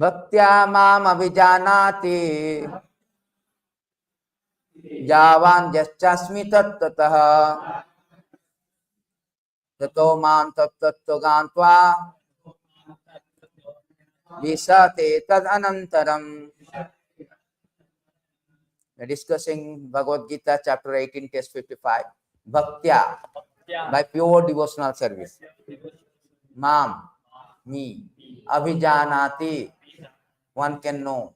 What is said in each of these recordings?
Bhaktya mam abhijanati javan jaschasmi tattatah tato mam tattatto gantva visate tad anantaram. We're discussing Bhagavad Gita chapter 18 text 55. Bhaktya, by pure devotional service. Mam, me. Abhijanati, one can know.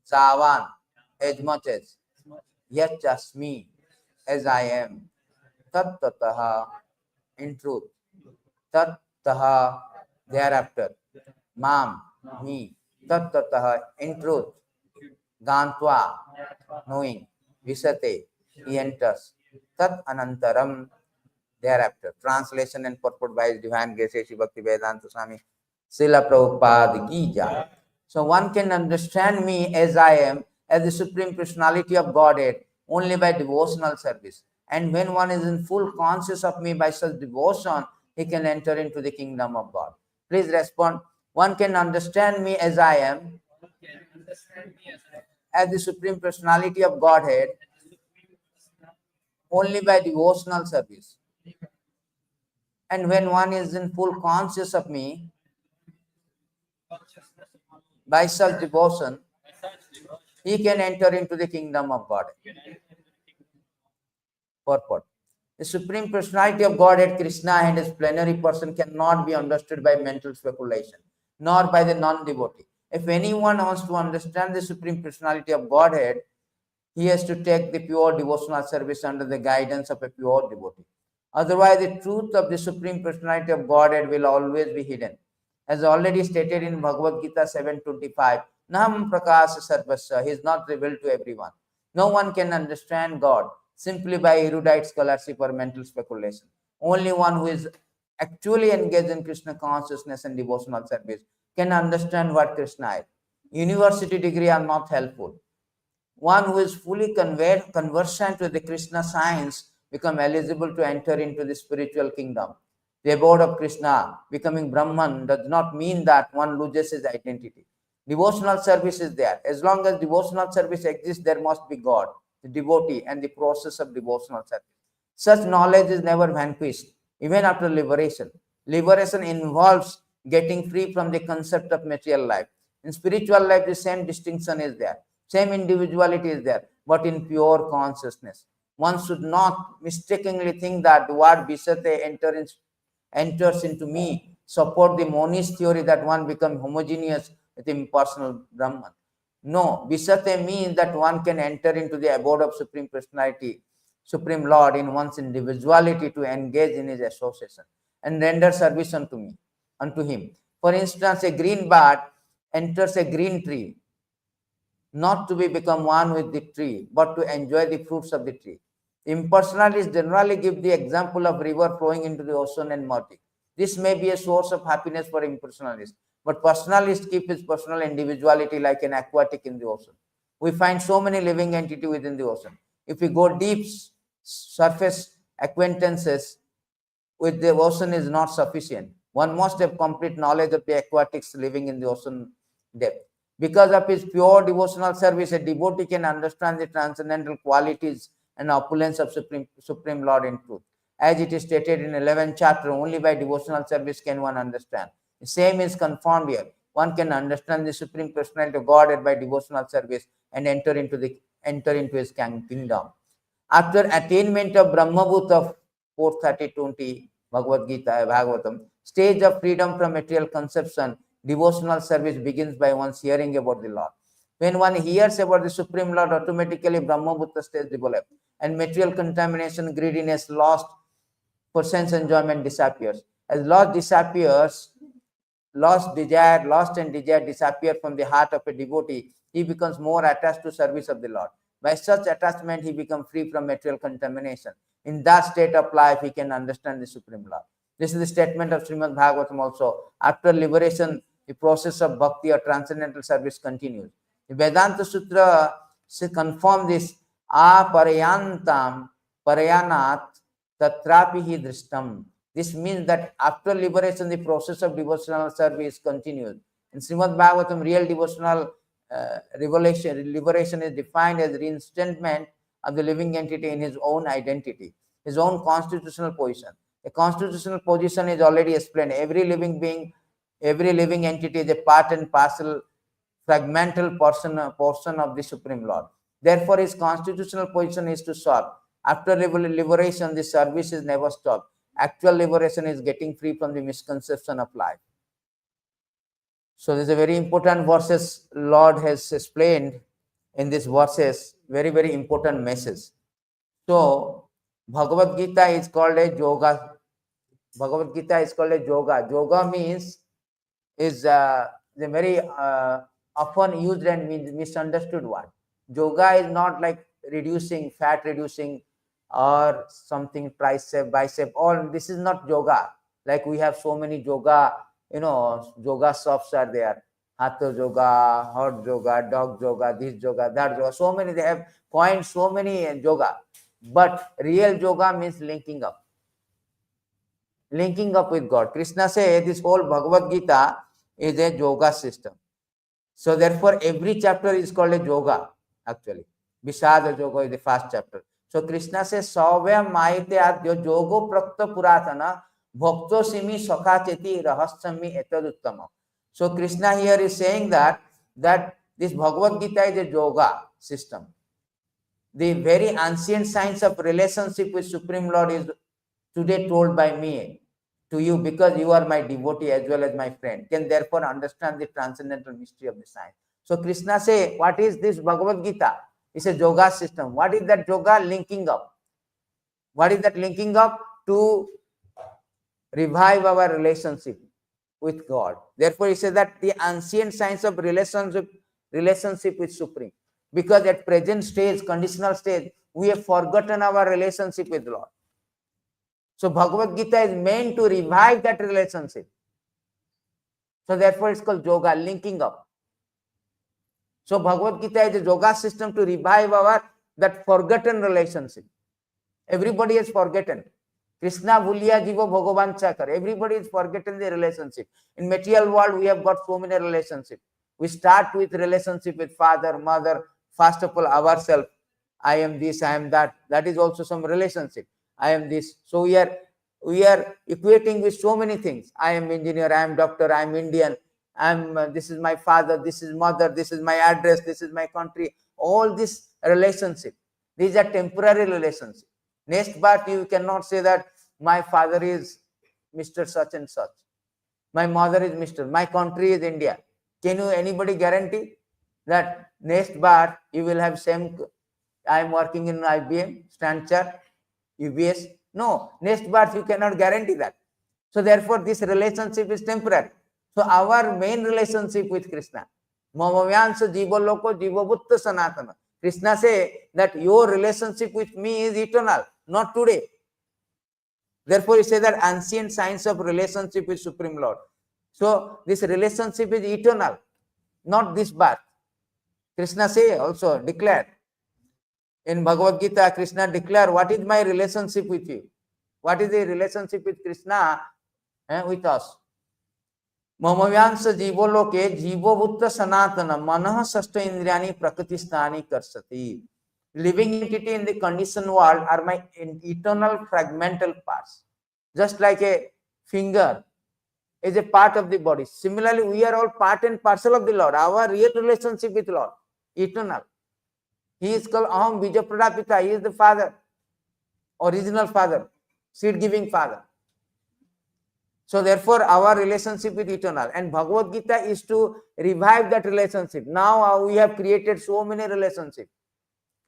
Savan, as much as. Yachasmi, as I am. Tat tataha, in truth. Tat taha, thereafter. Mam, me. Tat tataha, in truth. Gantva, knowing. Visate, he enters. Tat anantaram, thereafter. Translation and purport by His Divine Grace Sri Bhakti Vedanta Swami Srila Prabhupada Ki Jai. So one can understand me as I am, as the Supreme Personality of Godhead, only by devotional service. And when one is in full conscious of me by such devotion, he can enter into the kingdom of God. Please respond. One can understand me as I am, as the Supreme Personality of Godhead, only by devotional service. And when one is in full conscious of me, by such devotion, he can enter into the kingdom of God. Purport. The Supreme Personality of Godhead, Krishna, and his plenary person cannot be understood by mental speculation, nor by the non-devotee. If anyone wants to understand the Supreme Personality of Godhead, he has to take the pure devotional service under the guidance of a pure devotee. Otherwise, the truth of the Supreme Personality of Godhead will always be hidden. As already stated in Bhagavad Gita 7:25, Nam Prakasa Sarvasya, he is not revealed to everyone. No one can understand God simply by erudite scholarship or mental speculation. Only one who is actually engaged in Krishna consciousness and devotional service can understand what Krishna is. University degree are not helpful. One who is fully conversant with the Krishna science become eligible to enter into the spiritual kingdom. The abode of Krishna, becoming Brahman, does not mean that one loses his identity. Devotional service is there. As long as devotional service exists, there must be God, the devotee, and the process of devotional service. Such knowledge is never vanquished, even after liberation. Liberation involves getting free from the concept of material life. In spiritual life, the same distinction is there. Same individuality is there, but in pure consciousness. One should not mistakenly think that the word Visate enters into me, support the monist theory that one becomes homogeneous with impersonal Brahman. No, Visate means that one can enter into the abode of Supreme Personality, Supreme Lord in one's individuality to engage in his association and render service unto him. For instance, a green bird enters a green tree, not to become one with the tree, but to enjoy the fruits of the tree. Impersonalists generally give the example of river flowing into the ocean and merging. This may be a source of happiness for impersonalists, but personalists keep his personal individuality like an aquatic in the ocean. We find so many living entities within the ocean. If we go deep, surface acquaintances with the ocean is not sufficient. One must have complete knowledge of the aquatics living in the ocean depth. Because of his pure devotional service, a devotee can understand the transcendental qualities and opulence of Supreme Lord in truth. As it is stated in 11th chapter, only by devotional service can one understand. The same is confirmed here. One can understand the Supreme Personality of Godhead by devotional service and enter into his kingdom. After attainment of Brahmabhut of 4:30-20 Bhagavad Gita, Bhagavatam, stage of freedom from material conception, devotional service begins by one's hearing about the Lord. When one hears about the Supreme Lord, automatically Brahmabhutta stage develops, and material contamination, greediness, lost for sense enjoyment disappears. As lost disappears, lost and desire disappear from the heart of a devotee, he becomes more attached to service of the Lord. By such attachment, he becomes free from material contamination. In that state of life, he can understand the Supreme Lord. This is the statement of Srimad Bhagavatam also. After liberation, the process of bhakti or transcendental service continues. The Vedanta Sutra confirms this. Aparayantam parayanat tatrapi hi drishtam. This means that after liberation, the process of devotional service continues. In Srimad Bhagavatam, real devotional liberation is defined as reinstatement of the living entity in his own identity, his own constitutional position. The constitutional position is already explained. Every living being, every living entity is a part and parcel, fragmental portion of the Supreme Lord. Therefore, his constitutional position is to serve. After liberation, the service is never stopped. Actual liberation is getting free from the misconception of life. So this is a very important verses Lord has explained in these verses, very, very important message. So Bhagavad Gita is called a yoga. Bhagavad Gita is called a yoga. Yoga means is the very often used and misunderstood word. Yoga is not like reducing, fat reducing, or something tricep, bicep. All this is not yoga. Like we have so many yoga, yoga shops are there. Hatha yoga, hot yoga, dog yoga, this yoga, that yoga. So many, they have coined so many yoga. But real yoga means linking up with God. Krishna says this whole Bhagavad Gita is a yoga system. So therefore, every chapter is called a yoga, actually. Vishada Yoga is the first chapter. So Krishna says, Savya Maite Adyo Yogo Prakta Puratana Bhakto Simi Sakacheti Rahasyami Etaduttama. So Krishna here is saying that this Bhagavad Gita is a yoga system. The very ancient science of relationship with Supreme Lord is today told by me to you, because you are my devotee as well as my friend, can therefore understand the transcendental mystery of the science. So Krishna say, what is this Bhagavad Gita? It's a yoga system. What is that yoga? Linking up. What is that linking up? To revive our relationship with God. Therefore, he says that the ancient science of relationship with Supreme. Because at present stage, conditional stage, we have forgotten our relationship with Lord. So Bhagavad Gita is meant to revive that relationship. So therefore it's called yoga, linking up. So Bhagavad Gita is a yoga system to revive that forgotten relationship. Everybody has forgotten. Krishna Bhuliya Jiva Bhagavan Chakar. Everybody has forgotten the relationship. In material world, we have got so many relationships. We start with relationship with father, mother, first of all ourselves. I am this, I am that. That is also some relationship. I am this. So we are equating with so many things. I am engineer, I am doctor, I am Indian, this is my father, this is mother, this is my address, this is my country. All this relationship. These are temporary relationships. Next birth, you cannot say that my father is Mr. such and such. My mother is Mr. My country is India. Can you anybody guarantee that next birth you will have same? I am working in IBM, Stanchart, UBS. No, next birth you cannot guarantee that. So therefore, this relationship is temporary. So our main relationship with Krishna, Mamavyansa Jiva Loko Jiva Bhutta Sanatana. Krishna say that your relationship with me is eternal, not today. Therefore, he says that ancient science of relationship with Supreme Lord. So this relationship is eternal, not this birth. Krishna say also, declare. In Bhagavad Gita, Krishna declare, what is my relationship with you? What is the relationship with Krishna with us? Mamavyansa jivoloke jivobhutta sanatana manah sashta indriyani prakristani karsati. Living entity in the conditioned world are my eternal fragmental parts. Just like a finger is a part of the body. Similarly, we are all part and parcel of the Lord. Our real relationship with Lord, eternal. He is called Aham Bija Pradapita. He is the father, original father, seed-giving father. So therefore, our relationship with eternal. And Bhagavad Gita is to revive that relationship. Now we have created so many relationships.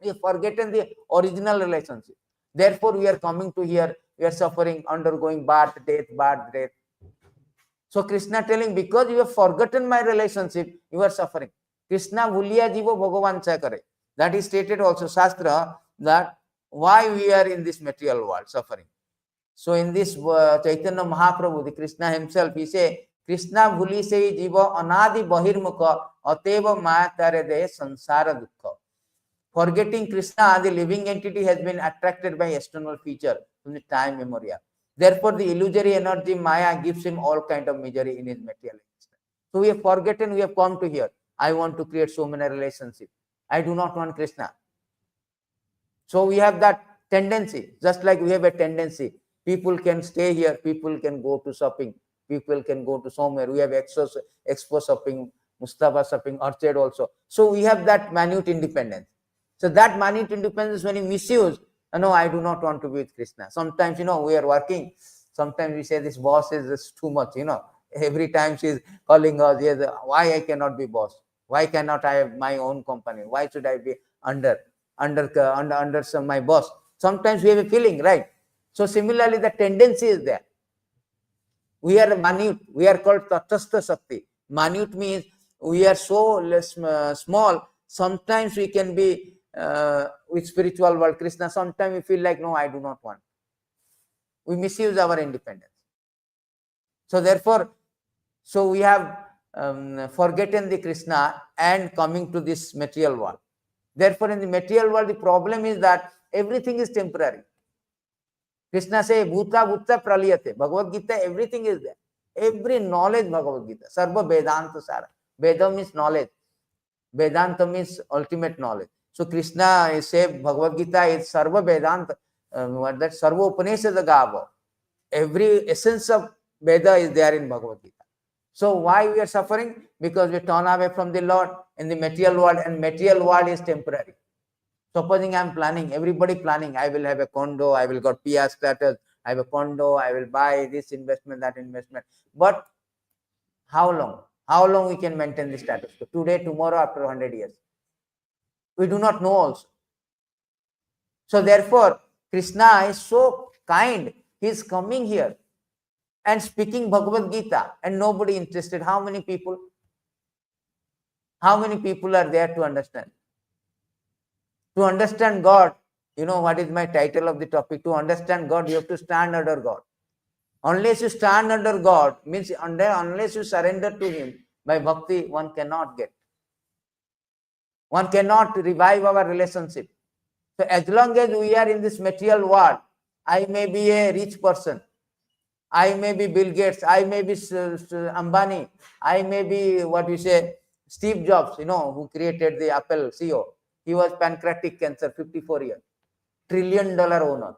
We have forgotten the original relationship. Therefore, we are coming to here. We are suffering, undergoing birth, death, birth, death. So Krishna telling, because you have forgotten my relationship, you are suffering. Krishna Bhuliya Jiva Bhagavan Chakare. That is stated also Shastra, that why we are in this material world suffering. So in this Chaitanya Mahaprabhu, the Krishna himself, he say, Krishna Bhuli se jiva anadi bahirmukha ateva mayatare de sansara dukkha. Forgetting Krishna, the living entity has been attracted by external feature from the time memorial. Therefore, the illusory energy Maya gives him all kind of misery in his material existence. So we have forgotten, we have come to here. I want to create so many relationships. I do not want Krishna. So we have that tendency, just like we have a tendency. People can stay here, people can go to shopping, people can go to somewhere. We have expo shopping, Mustafa shopping, Orchard also. So we have that minute independence. So that minute independence, when you misuse, no, I do not want to be with Krishna. Sometimes, we are working. Sometimes we say this boss is just too much, Every time she's calling us, yes, why I cannot be boss? Why cannot I have my own company? Why should I be under my boss? Sometimes we have a feeling, right? So similarly, the tendency is there. We are minute. We are called Tatastha Shakti. Minute means we are so less, small. Sometimes we can be with spiritual world, Krishna. Sometimes we feel like, no, I do not want. We misuse our independence. So therefore, we have forgotten the Krishna and coming to this material world. Therefore, in the material world, the problem is that everything is temporary. Krishna says, Bhuta Bhuta Praliyate. Bhagavad Gita, everything is there. Every knowledge, Bhagavad Gita. Sarva Vedanta Sara. Veda means knowledge. Vedanta means ultimate knowledge. So Krishna says, Bhagavad Gita is Sarva Vedanta. That Sarva Upanishad Gava. Every essence of Veda is there in Bhagavad Gita. So why we are suffering? Because we turn away from the Lord in the material world, and material world is temporary. Supposing I am planning, everybody planning, I will have a condo, I will got PR status, I have a condo, I will buy this investment, that investment. But how long? How long we can maintain the status? Today, tomorrow, after 100 years? We do not know also. So therefore, Krishna is so kind. He is coming here and speaking Bhagavad Gita, and nobody interested. How many people? How many people are there to understand? To understand God, what is my title of the topic? To understand God, you have to stand under God. Unless you stand under God, means unless you surrender to Him by bhakti, one cannot get. One cannot revive our relationship. So as long as we are in this material world, I may be a rich person, I may be Bill Gates, I may be Ambani, I may be Steve Jobs, who created the Apple CEO. He was pancreatic cancer, 54 years, $1 trillion owner,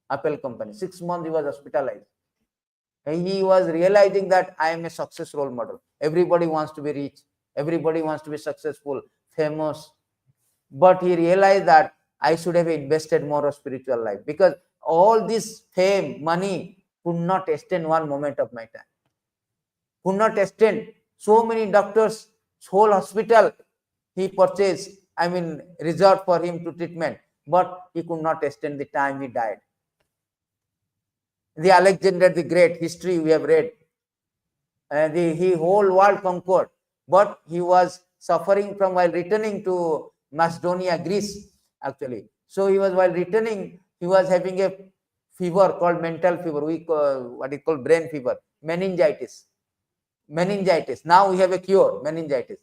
Apple company. 6 months he was hospitalized. And he was realizing that I am a success role model. Everybody wants to be rich. Everybody wants to be successful, famous. But he realized that I should have invested more of spiritual life, because all this fame, money could not extend one moment of my time. Could not extend. So many doctors, whole hospital he purchased, reserved for him to treatment, but he could not extend the time. He died. The Alexander the Great, history we have read, he whole world conquered, but he was suffering from while returning to Macedonia, Greece, actually. So he was, while returning, he was having a fever called mental fever. We call what is called brain fever, meningitis. Now we have a cure, meningitis.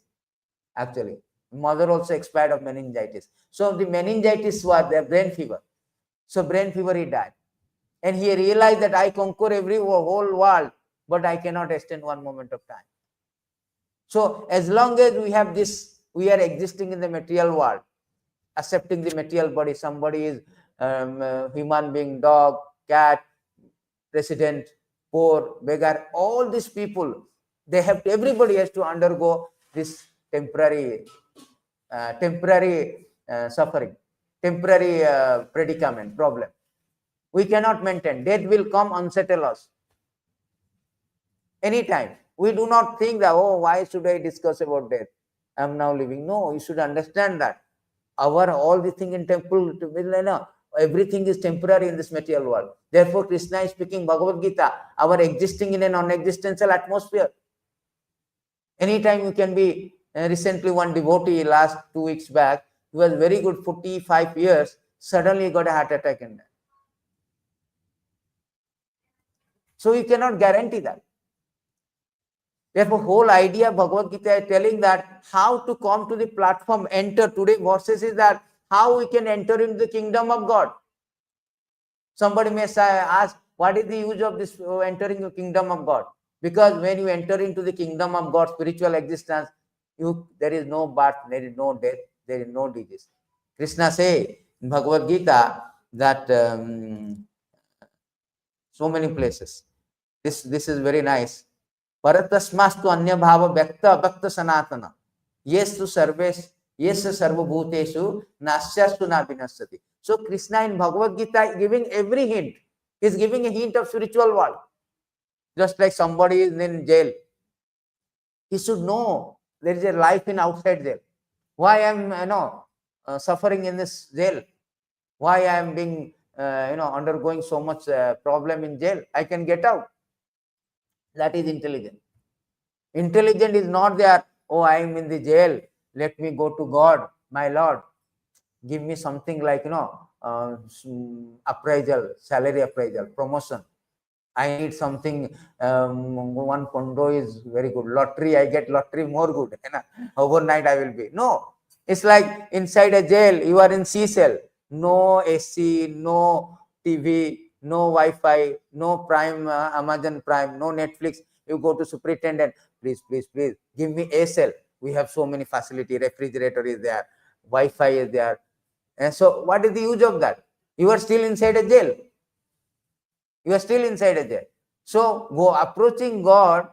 Actually, mother also expired of meningitis. So the meningitis was their brain fever. So brain fever, he died. And he realized that I conquer every whole world, but I cannot extend one moment of time. So as long as we have this, we are existing in the material world, accepting the material body. Somebody is human being, dog, cat, president, poor, beggar. All these people, everybody has to undergo this temporary suffering, temporary predicament, problem. We cannot maintain. Death will come, unsettle us anytime. We do not think that, oh, why should I discuss about death? I am now living. No, you should understand that all the thing in temple, everything is temporary in this material world. Therefore, Krishna is speaking Bhagavad Gita, our existing in a non-existential atmosphere. Anytime you can be. Recently, one devotee, last 2 weeks back, he was very good, 45 years, suddenly got a heart attack in there. So you cannot guarantee that. Therefore, whole idea of Bhagavad Gita is telling that how to come to the platform, enter. Today verses is that how we can enter into the kingdom of God. Somebody may ask, what is the use of this entering the kingdom of God? Because when you enter into the kingdom of God, spiritual existence, there is no birth, there is no death, there is no disease. Krishna say in Bhagavad Gita that so many places. This is very nice. Paratasmastu anya bhava vyakta abhakta sanatana. Yes to service, yes to sarvabhuteshu, nasyastu na vinasati. So Krishna in Bhagavad Gita giving every hint. He is giving a hint of spiritual world. Just like somebody is in jail. He should know there is a life in outside jail. Why I am suffering in this jail? Why I am being undergoing so much problem in jail? I can get out. That is intelligent. Intelligent is not there. Oh, I am in the jail. Let me go to God, my Lord. Give me something like appraisal, salary appraisal, promotion. I need something. One condo is very good. Lottery, I get lottery more good. Overnight I will be. No, it's like inside a jail. You are in C cell. No AC, no TV, no Wi-Fi, no Prime, Amazon Prime, no Netflix. You go to superintendent. Please, please, please, give me A cell. We have so many facility. Refrigerator is there. Wi-Fi is there. And so, what is the use of that? You are still inside a jail. You are still inside a jail. So, approaching God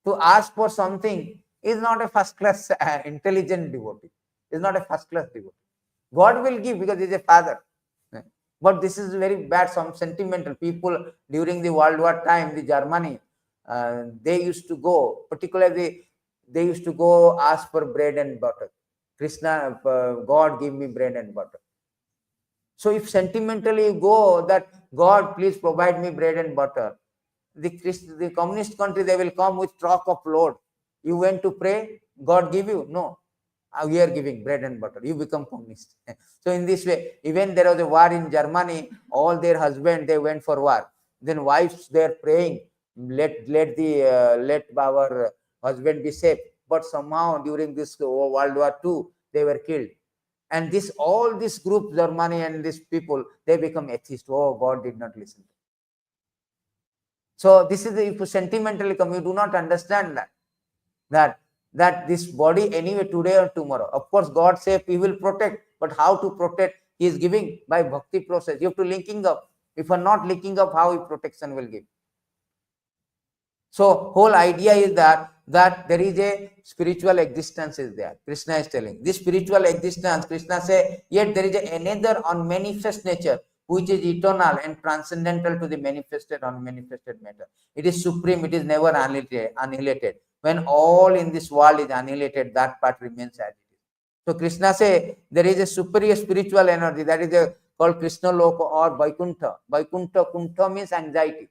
to ask for something is not a first class intelligent devotee. Is not a first class devotee. God will give because he is a father. But this is very bad. Some sentimental people during the World War time, the Germany, they used to go, particularly they used to go ask for bread and butter. Krishna, God give me bread and butter. So if sentimentally you go that God please provide me bread and butter, the communist country, they will come with truck of load. You went to pray, God give you? No. We are giving bread and butter. You become communist. So in this way, even there was a war in Germany, all their husbands, they went for war. Then wives, they are praying, let our husband be safe. But somehow during this World War II, they were killed. And all this group, Germany and these people, they become atheists. Oh, God did not listen. So this is if you sentimentally come, you do not understand that this body anyway today or tomorrow. Of course, God said He will protect, but how to protect? He is giving by bhakti process. You have to linking up. If you are not linking up, how protection will give? So whole idea is that there is a spiritual existence is there. Krishna is telling this spiritual existence. Krishna say, yet there is another unmanifest nature which is eternal and transcendental to the manifested unmanifested matter. It is supreme. It is never annihilated. When all in this world is annihilated, that part remains as it is. So Krishna say there is a superior spiritual energy that is called Krishna Loka or Vaikuntha. Vaikuntha, kuntha means anxiety.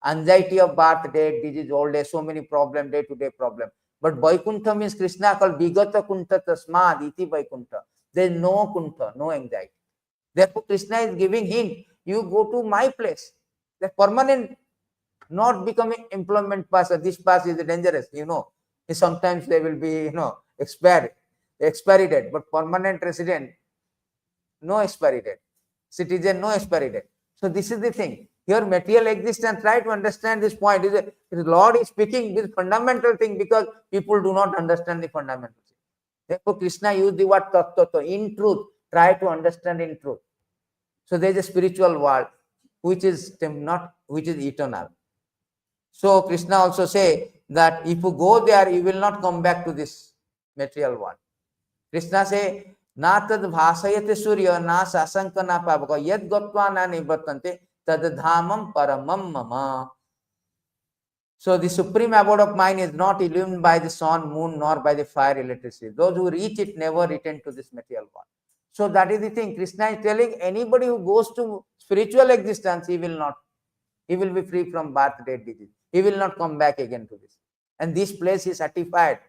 Anxiety of birth, death, disease, old age, so many problems, day-to-day problem. But Vaikuntha means Krishna called Vigata Kuntha Tasmad Iti Vaikuntha. There is no kuntha, no anxiety. Therefore, Krishna is giving hint, you go to my place. The permanent, not becoming employment pass. This pass is dangerous, Sometimes they will be, expiry date, but permanent resident, no expiry date. Citizen, no expiry date. So this is the thing. Here, material existence, try to understand this point. The Lord is speaking this fundamental thing because people do not understand the fundamental thing. Therefore, Krishna used the word tattva. In truth, try to understand in truth. So there is a spiritual world which is eternal. So Krishna also say that if you go there, you will not come back to this material world. Krishna say, na tad bhasayate surya, na sasanka na pavaka, yad gatva na nivartante, tad dhamam paramam mama. So the supreme abode of mind is not illumined by the sun, moon, nor by the fire, electricity. Those who reach it never return to this material world. So that is the thing. Krishna is telling anybody who goes to spiritual existence, he will be free from birth, death, disease. He will not come back again to this. And this place is certified.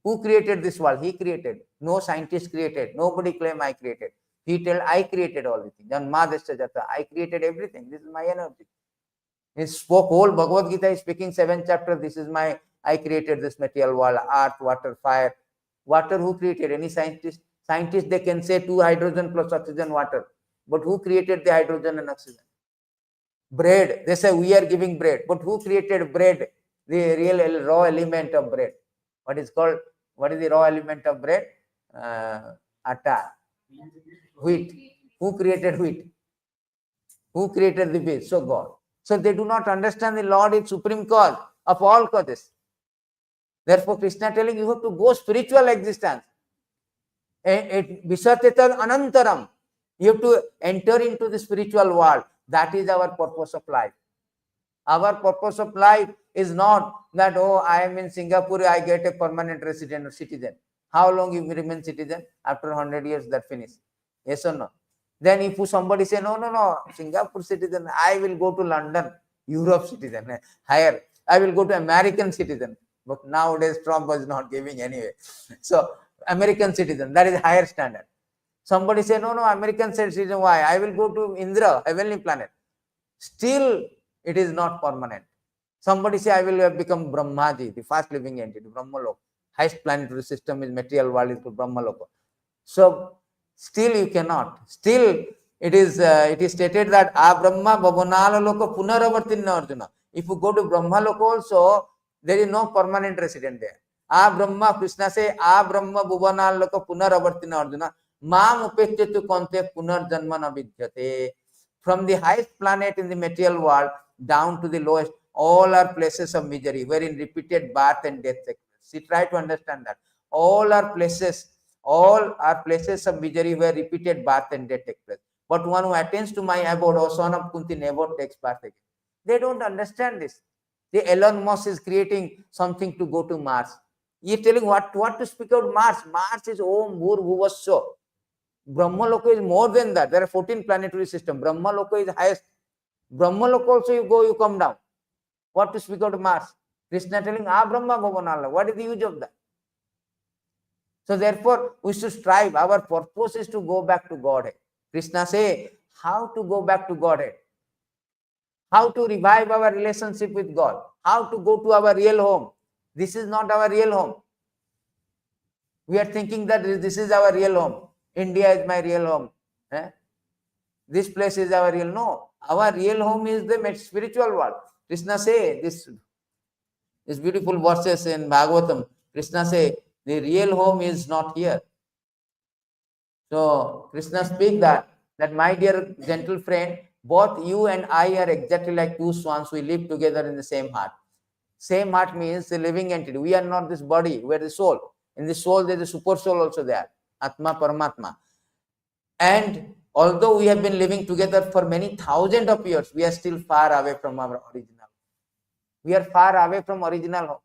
Who created this world? He created. No scientist created. Nobody claim I created. He tell I created all the things. I created everything. This is my energy. He spoke whole Bhagavad Gita is speaking 7th chapter. This is I created this material world, earth, water, fire. Water, who created? Any scientist? Scientists, they can say 2 hydrogen plus oxygen, water. But who created the hydrogen and oxygen? Bread. They say we are giving bread. But who created bread? the real raw element of bread. What is the raw element of bread? Atta. Wheat. Who created wheat? Who created the wheat? So God. So they do not understand the Lord is supreme cause of all causes. Therefore, Krishna telling you have to go spiritual existence. Visateta anantaram. You have to enter into the spiritual world. That is our purpose of life. Our purpose of life is not that, oh, I am in Singapore, I get a permanent resident or citizen. How long you remain citizen? After 100 years, that finish. Yes or no? Then if somebody say, no, Singapore citizen, I will go to London, Europe citizen, higher. I will go to American citizen. But nowadays, Trump was not giving anyway. So, American citizen, that is higher standard. Somebody say, no, American citizen, why? I will go to Indra, heavenly planet. Still, it is not permanent. Somebody say, I will have become Brahmaji, the fast living entity, Brahmaloka. Highest planetary system is material world is called Brahmaloka. So, still you cannot. Still, it is stated that A Brahma Bhavanala Loka Punaravartinna Arjuna. If you go to Brahmaloka also, there is no permanent resident there. A Brahma, Krishna say, A Brahma Bhavanala Loka Punaravartinna Arjuna. Mam upechyatu konte punarjanmana vidyate. From the highest planet in the material world down to the lowest, all are places of misery, wherein repeated birth and death take place. See, try to understand that. All are places of misery where repeated birth and death take place. But one who attains to my abode, O son of Kunti, never takes birth again. They don't understand this. The Elon Musk is creating something to go to Mars. He is telling what to speak out Mars. Mars is Om Bhur Bhuvasya. Brahmaloka is more than that. There are 14 planetary systems. Brahmaloka is highest. Brahmaloka also you come down. What to speak of Mars? Krishna telling, Ah Brahma Bhavanala. What is the use of that? So therefore, we should strive. Our purpose is to go back to Godhead. Krishna say, how to go back to Godhead? How to revive our relationship with God? How to go to our real home? This is not our real home. We are thinking that this is our real home. India is my real home. This place is our real. No, our real home is the spiritual world. Krishna say this beautiful verses in Bhagavatam. Krishna say the real home is not here. So Krishna speak that my dear gentle friend, both you and I are exactly like two swans. We live together in the same heart. Same heart means the living entity. We are not this body. We are the soul. In the soul, there is a super soul also there. Atma Paramatma. And although we have been living together for many thousands of years, we are still far away from our original. We are far away from original home.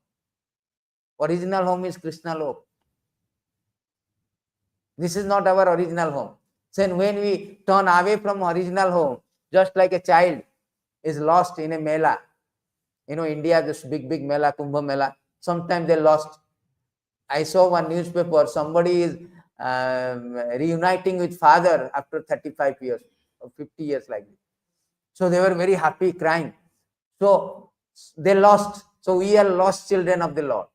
Original home is Krishna Lok. This is not our original home. So when we turn away from original home, just like a child is lost in a mela. You know, India, this big mela, Kumbh Mela. Sometimes they lost. I saw one newspaper, somebody is reuniting with father after 35 years or 50 years like this. So they were very happy, crying. So they lost. So we are lost children of the Lord.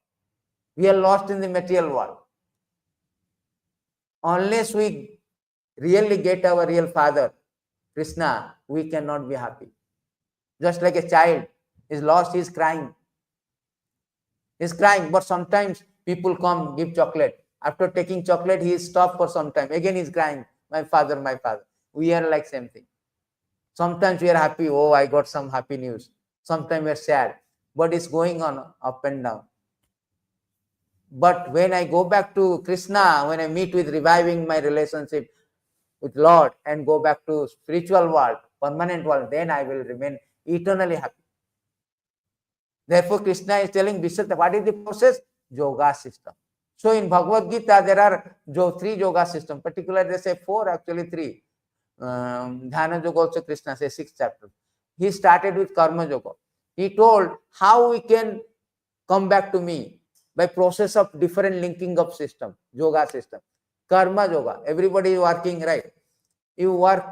We are lost in the material world. Unless we really get our real father, Krishna, we cannot be happy. Just like a child is lost, he is crying. He is crying, but sometimes people come, give chocolate. After taking chocolate, he is stopped for some time. Again, he is crying, my father, my father. We are like same thing. Sometimes we are happy, oh, I got some happy news. Sometimes we are sad, but it's going on up and down. But when I go back to Krishna, when I meet with reviving my relationship with Lord and go back to spiritual world, permanent world, then I will remain eternally happy. Therefore, Krishna is telling Visvambhar, what is the process? Yoga system. So in Bhagavad Gita, there are 3 yoga systems. Particularly, they say 4, actually 3. Dhyana Yoga also Krishna says 6 chapters. He started with Karma Yoga. He told how we can come back to me by process of different linking of system, yoga system. Karma Yoga, everybody is working, right? You work,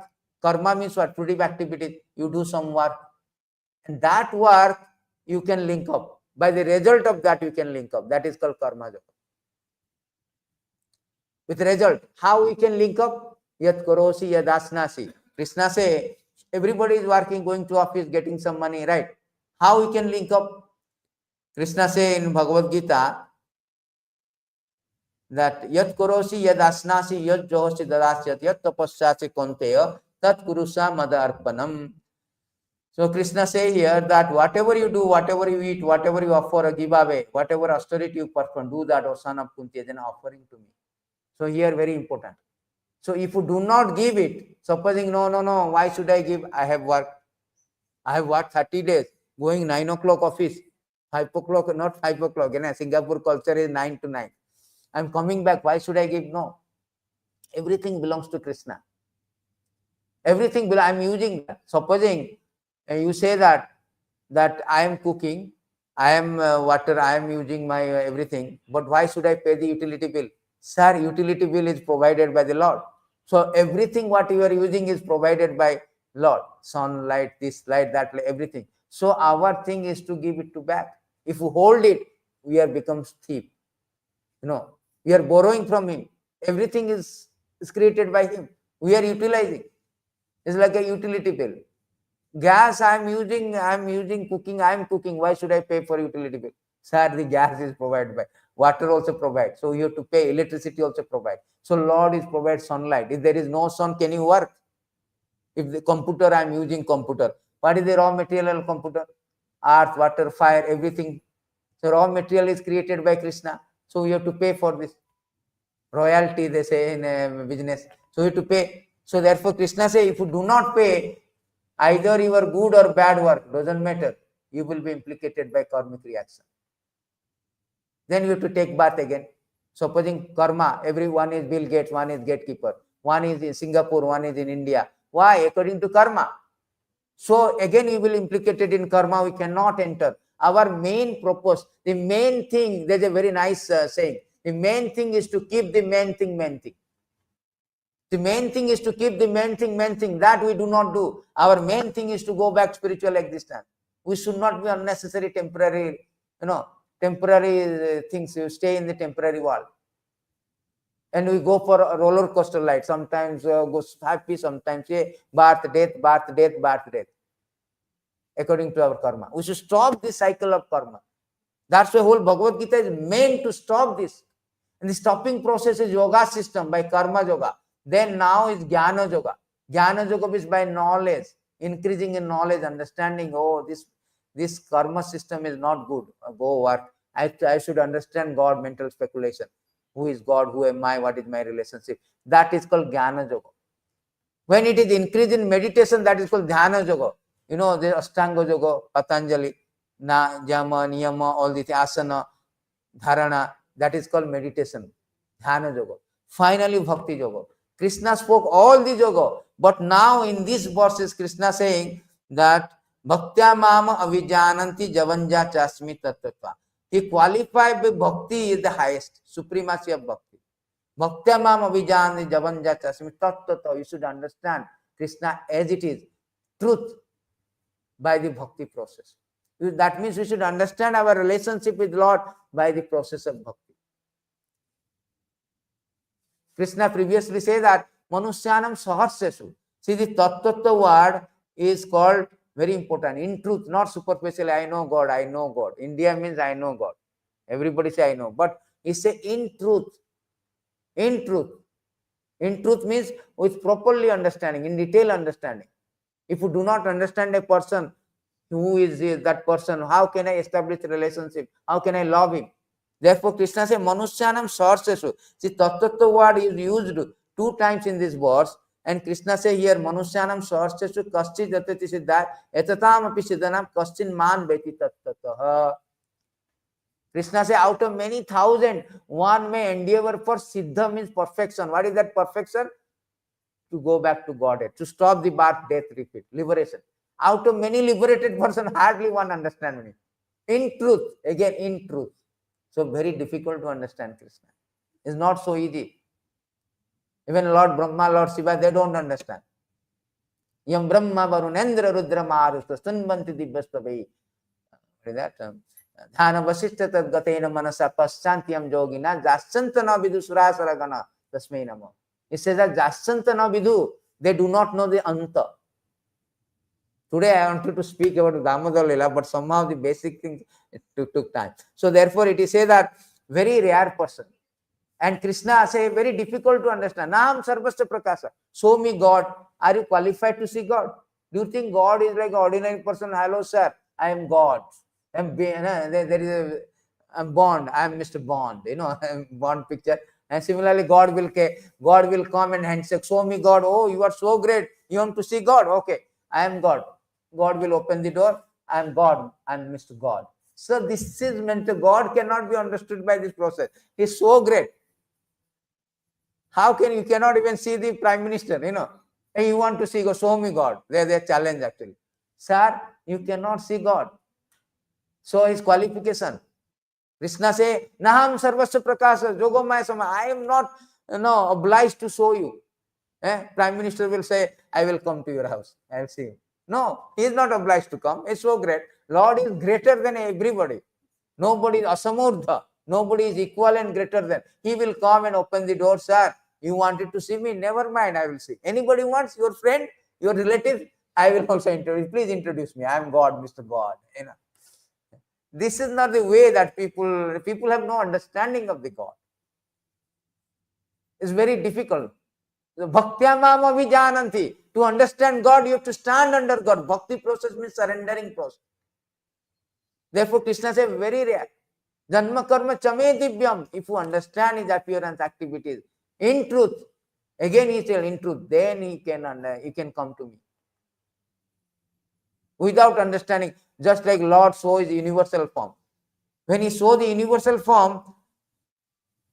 karma means what? Productive activity. You do some work. And that work, you can link up. By the result of that, you can link up. That is called Karma Yoga. With result, how we can link up? Yat karosi yadasnasi. Krishna say, everybody is working, going to office, getting some money, right? How we can link up? Krishna say in Bhagavad Gita that yat korosi yad asnasi yad johosi dadasyat yat tapasyasi konteya tat kurusa madarpanam. So Krishna say here that whatever you do, whatever you eat, whatever you offer or give away, whatever austerity you perform, do that, O son of Kunti, as an offering to me. So here very important. So if you do not give it, supposing no, why should I give? I have worked 30 days, going 9 o'clock office, 5 o'clock, not 5 o'clock. You know, Singapore culture is 9 to 9. I'm coming back. Why should I give? No. Everything belongs to Krishna. Everything I'm using that. Supposing you say that I am cooking, I am water, I am using my everything, but why should I pay the utility bill? Sir, utility bill is provided by the Lord. So everything what you are using is provided by Lord. Sunlight, this light, that light, everything. So our thing is to give it to back. If we hold it, we are becomes thief. You know, we are borrowing from him. Everything is created by him. We are utilizing. It's like a utility bill. Gas I'm using cooking, I'm cooking. Why should I pay for utility bill? Sir, the gas is provided by. Water also provides. So you have to pay. Electricity also provide. So Lord is provide sunlight. If there is no sun, can you work? If the computer, I'm using computer. What is the raw material of computer? Earth, water, fire, everything. So raw material is created by Krishna. So you have to pay for this. Royalty, they say in business. So you have to pay. So therefore Krishna say, if you do not pay, either your good or bad work, doesn't matter, you will be implicated by karmic reaction. Then you have to take bath again. Supposing karma, everyone is Bill Gates, one is gatekeeper, one is in Singapore, one is in India. Why? According to karma. So again you will implicated in karma, we cannot enter. Our main purpose, the main thing, there's a very nice saying, the main thing is to keep the main thing, main thing. The main thing is to keep the main thing. That we do not do. Our main thing is to go back spiritual existence. We should not be unnecessary temporary, temporary things. You stay in the temporary world. And we go for a roller coaster ride. Sometimes goes happy, sometimes birth, death. According to our karma. We should stop this cycle of karma. That's why whole Bhagavad Gita is meant to stop this. And the stopping process is yoga system by karma yoga. Then now is Jnana Yoga. Jnana Yoga is by knowledge, increasing in knowledge, understanding, oh, this karma system is not good. Go work. I should understand God, mental speculation. Who is God? Who am I? What is my relationship? That is called Jnana Yoga. When it is increased in meditation, that is called Dhyana Yoga. You know, the Ashtanga Yoga, Patanjali, Jama, Niyama, all these asana, dharana, that is called meditation. Dhyana Yoga. Finally, Bhakti Yoga. Krishna spoke all the yoga, but now in this verses, Krishna saying that Bhaktya Mama Avijananti Javanja Chasmi Tattva. He qualified by Bhakti is the highest, supremacy of Bhakti. Bhaktya Mama Avijananti Javanja Chasmi Tattva. You should understand Krishna as it is, truth by the Bhakti process. That means we should understand our relationship with Lord by the process of Bhakti. Krishna previously said that Manusyanam Saharsesu. See, the Tattva word is called very important. In truth, not superficially, I know God, I know God. India means I know God. Everybody say I know. But he say in truth. In truth. In truth means with properly understanding, in detail understanding. If you do not understand a person, who is that person, how can I establish a relationship? How can I love him? Therefore, Krishna says, Manusyanam Sarsesu. See, Tattva word is used 2 times in this verse. And Krishna says here, Manusyanam Sarsesu Kaschid Jatati Siddha Etatam Api Siddhanam Kaschin Man Beti Tattva. Krishna says, out of many thousand, one may endeavor for Siddha means perfection. What is that perfection? To go back to Godhead, to stop the birth, death, repeat, liberation. Out of many liberated person, hardly one understands me. In truth, again, in truth. So very difficult to understand Krishna. It's not so easy. Even Lord Brahma, Lord Shiva, they don't understand. Yam Brahma Varunendra Rudra Marusta Stunbanti Dibbastabhi. That Dhana Vasishta Tadgatena Manasa Paschantyam Jogina Jasantana Vidusura Tasmay Namo. It says that Jasantana Vidu, they do not know the Anta. Today I wanted to speak about Damodar Lila, but somehow the basic things It took time. So therefore it is say that very rare person. And Krishna say very difficult to understand. Nam sarvasya prakasa. Show me God. Are you qualified to see God? Do you think God is like an ordinary person? Hello, sir. I am God. There is a I'm Bond. I am Mr. Bond. Bond picture. And similarly, God will come and handshake. Show me God. Oh, you are so great. You want to see God? Okay, I am God. God will open the door. I am God. I am Mr. God. So this is meant to God cannot be understood by this process. He is so great. How can you cannot even see the Prime Minister? And you want to see God? Show me God. Their challenge actually. Sir, you cannot see God. So his qualification. Krishna say, Naham sarvasya prakasa, jogomaya sama. I am not obliged to show you. Prime Minister will say, I will come to your house. I will see you. No, he is not obliged to come. It's so great. Lord is greater than everybody. Nobody is asamurdha. Nobody is equal and greater than. He will come and open the door, sir. You wanted to see me? Never mind, I will see. Anybody wants your friend, your relative? I will also introduce. Please introduce me. I am God, Mr. God. This is not the way that people have no understanding of the God. It's very difficult. Bhaktya mama vijananti. To understand God, you have to stand under God. Bhakti process means surrendering process. Therefore, Krishna says very rare. Janma karma chame divyam. If you understand his appearance, activities, in truth, again he said in truth, then he can come to me. Without understanding, just like Lord saw his universal form. When he saw the universal form,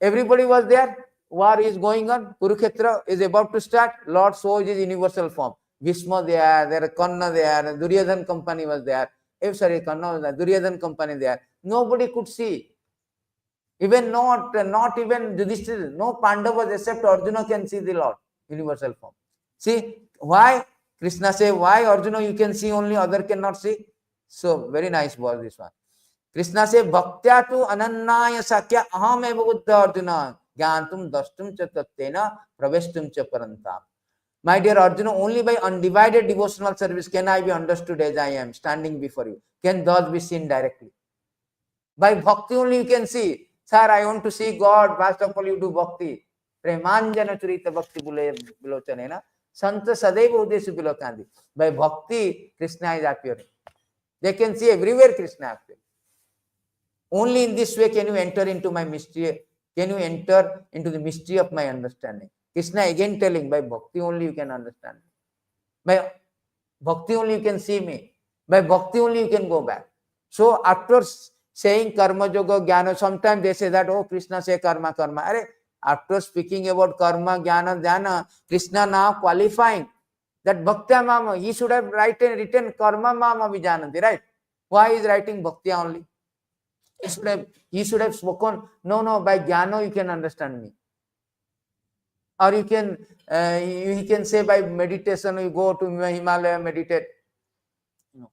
everybody was there. War is going on. Kurukshetra is about to start. Lord shows his universal form. Bhishma there, Karna there, Duryodhan company was there. Karna was there, Duryodhan company there. Nobody could see. Even not even Yudhishthira, no Pandavas except Arjuna can see the Lord, universal form. See, why? Krishna say, why Arjuna you can see only, other cannot see? So, very nice was this one. Krishna say, Bhaktya tu anannaya sakya aham eva buddha Arjuna gyantum dastum cha tattena praveshtum cha parantam. My dear Arjuna, only by undivided devotional service can I be understood as I am, standing before you. Can thus be seen directly. By bhakti only you can see. Sir, I want to see God. First of all, you do bhakti. Premanjana churita bhakti bilochanena. Santa sadeva udesu bilokandi. By bhakti, Krishna is appearing. They can see everywhere Krishna appearing. Only in this way can you enter into my mystery. Can you enter into the mystery of my understanding? Krishna again telling, by bhakti only you can understand. By bhakti only you can see me. By bhakti only you can go back. So after saying karma yoga jnana, sometimes they say that, oh, Krishna say karma. After speaking about karma jnana, Krishna now qualifying that bhaktya mama, he should have written karma mama vijananti, right? Why is writing bhaktya only? He should have spoken, no, by jnana you can understand me. Or you can say by meditation, you go to Himalaya, meditate. No.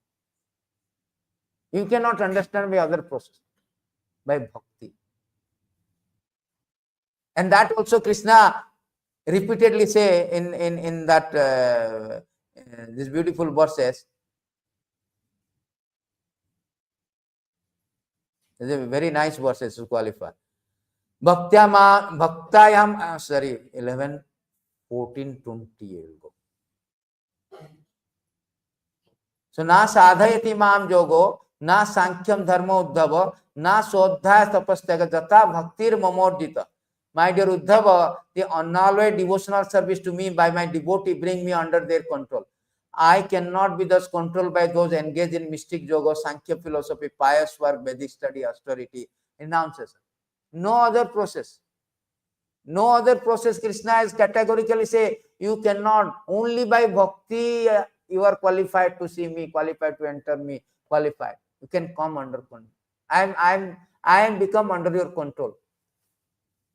You cannot understand by other process, by bhakti. And that also Krishna repeatedly say in that these beautiful verses. These are very nice verses to qualify. Bhaktayam, 11, 14, 20 will go. So na sadhayati mam yogo, na sankyam dharma uddhava, na sodhaya tapastyaga jata bhaktir mamordita. My dear Uddhava, the unalloyed devotional service to me by my devotee bring me under their control. I cannot be thus controlled by those engaged in mystic yoga, Sankhya philosophy, pious work, Vedic study, austerity, renunciation. No other process. No other process. Krishna is categorically say, you cannot. Only by bhakti you are qualified to see me, qualified to enter me, qualified. You can come under control. I am become under your control.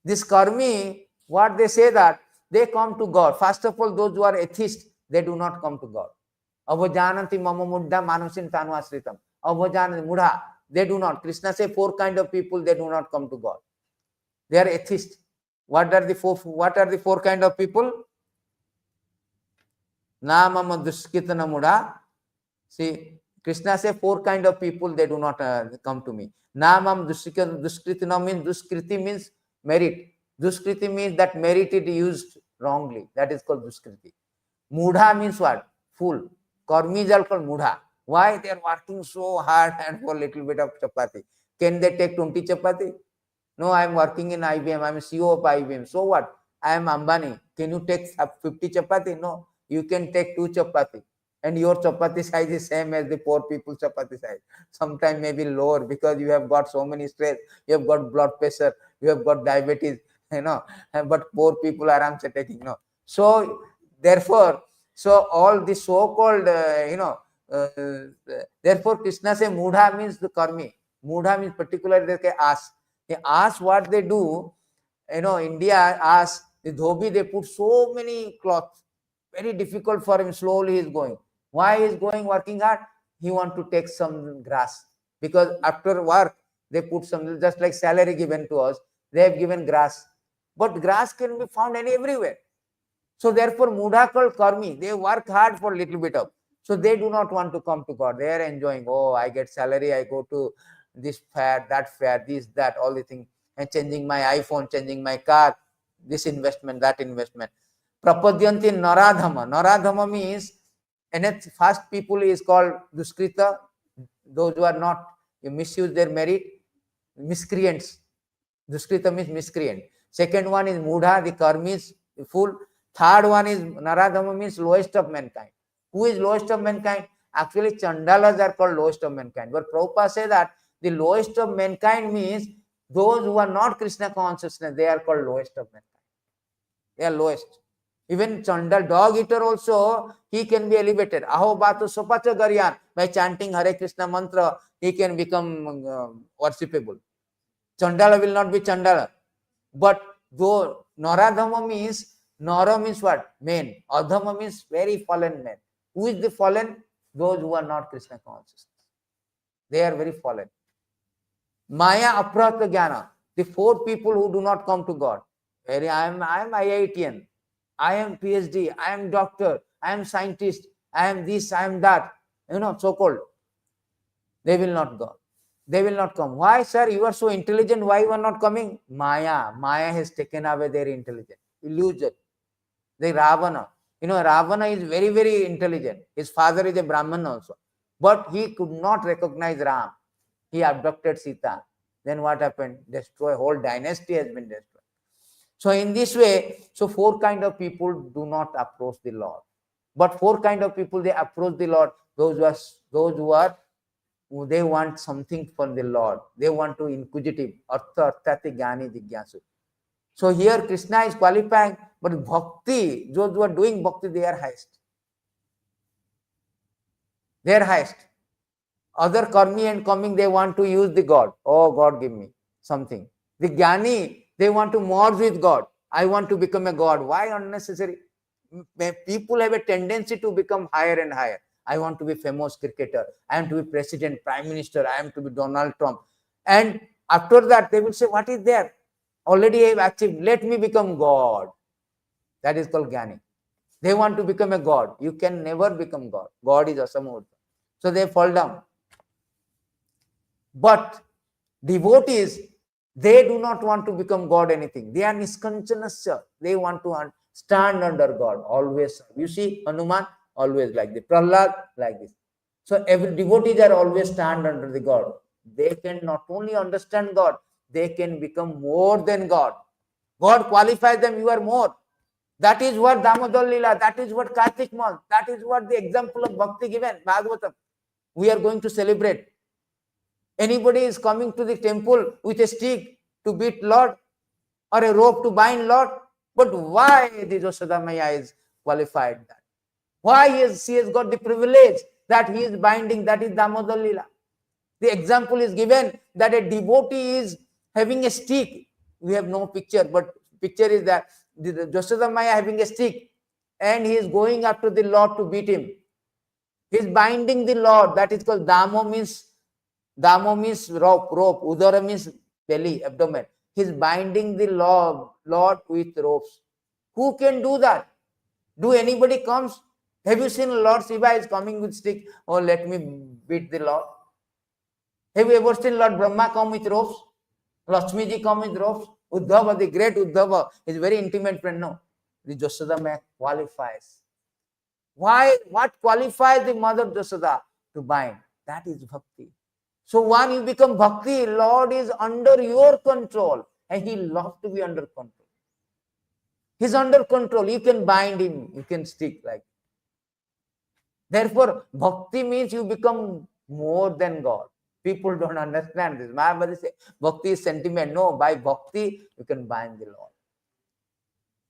This karmi, what they say that they come to God. First of all, those who are atheists, they do not come to God. Avajananti mama muddha manusin tanvasritam. Avajananti mudha, they do not. Krishna say 4 kind of people, they do not come to God. They are atheists. What are the 4 kind of people? Na mama duskitana mudha. See, Krishna says 4 kind of people, they do not come to me. Namam duskritinam means, duskriti means merit. Duskriti means that merit is used wrongly. That is called duskriti. Mudha means what? Fool. Karmis are called mudha. Why? They are working so hard and for a little bit of chapati. Can they take 20 chapati? No, I am working in IBM. I am CEO of IBM. So what? I am Ambani. Can you take 50 chapati? No. You can take 2 chapati. And your chapati size is same as the poor people's chapati size. Sometimes maybe lower because you have got so many stress. You have got blood pressure. You have got diabetes. But poor people are taking. No. So therefore, so all the so-called, therefore Krishna say Mudha means the karmi. Mudha means particularly they ask. They ask what they do. India ask the dhobi, they put so many cloths. Very difficult for him. Slowly he is going. Why he is going working hard? He want to take some grass. Because after work, they put some, just like salary given to us, they have given grass. But grass can be found everywhere. So therefore, Mudha called karmi. They work hard for a little bit of. So they do not want to come to God. They are enjoying. Oh, I get salary. I go to this fair, that fair, this, that, all the things. And changing my iPhone, changing my car, this investment, that investment. Prapadyanti Naradhama. Naradhama means, and first people is called Duskrita. Those who are not, you misuse their merit, miscreants. Duskrita means miscreant. Second one is Mudha, the karmis, fool. Third one is Naradhama, means lowest of mankind. Who is lowest of mankind? Actually, Chandalas are called lowest of mankind. But Prabhupada says that the lowest of mankind means those who are not Krishna consciousness, they are called lowest of mankind. They are lowest. Even Chandal, dog eater also, he can be elevated. Aho Batu Sopacha Garyan, by chanting Hare Krishna mantra, he can become worshipable. Chandala will not be Chandala. But though Naradhama means, Nara means what? Man. Adhama means very fallen man. Who is the fallen? Those who are not Krishna consciousness. They are very fallen. Maya Aprata Jnana. The 4 people who do not come to God. I am IITian. I am PhD. I am doctor. I am scientist. I am this. I am that. So-called. They will not go. They will not come. Why, sir? You are so intelligent. Why you are not coming? Maya. Maya has taken away their intelligence. Illusion. The Ravana. Ravana is very, very intelligent. His father is a Brahman also. But he could not recognize Ram. He abducted Sita. Then what happened? Whole dynasty has been destroyed. So in this way, 4 kind of people do not approach the Lord. But 4 kind of people, they approach the Lord. Those who they want something from the Lord. They want to inquisitive. Artha arthati jnani jigyasu. So here Krishna is qualifying, but bhakti, those who are doing bhakti, they are highest. They are highest. Other karmi and coming, they want to use the God. Oh, God, give me something. The jnani, they want to merge with God. I want to become a God. Why unnecessary? People have a tendency to become higher and higher. I want to be famous cricketer. I am to be president, prime minister. I am to be Donald Trump. And after that, they will say, what is there? Already I have achieved. Let me become God. That is called jnani. They want to become a God. You can never become God. God is asamurta. So they fall down. But devotees, they do not want to become God anything. They are niskanchanasya. They want to stand under God always. You see, Hanuman always like this. Prahlad like this. So every devotees are always stand under the God. They can not only understand God, they can become more than God. God qualifies them, you are more. That is what Damodar Lila, that is what Kartik month, that is what the example of Bhakti given, Bhagavatam. We are going to celebrate. Anybody is coming to the temple with a stick to beat Lord or a rope to bind Lord. But why the Yashoda Maya is qualified that? Why she has got the privilege that he is binding, that is Damodar Lila. The example is given that a devotee is having a stick. We have no picture, but picture is that the Yashoda Maya having a stick and he is going after the Lord to beat him. He is binding the Lord. That is called Damo means rope. Udara means belly, abdomen. He is binding the Lord with ropes. Who can do that? Do anybody comes? Have you seen Lord Shiva is coming with stick? Oh, let me beat the Lord. Have you ever seen Lord Brahma come with ropes? Lakshmi ji come with ropes? Uddhava, the great Uddhava, is very intimate friend. No, the Yashoda Maya qualifies. Why? What qualifies the mother Yashoda to bind? That is bhakti. So when you become bhakti, Lord is under your control, and He loves to be under control. He's under control. You can bind Him. You can stick like. Therefore, bhakti means you become more than God. People don't understand this. Mahabharata says bhakti is sentiment. No, by bhakti you can bind the Lord.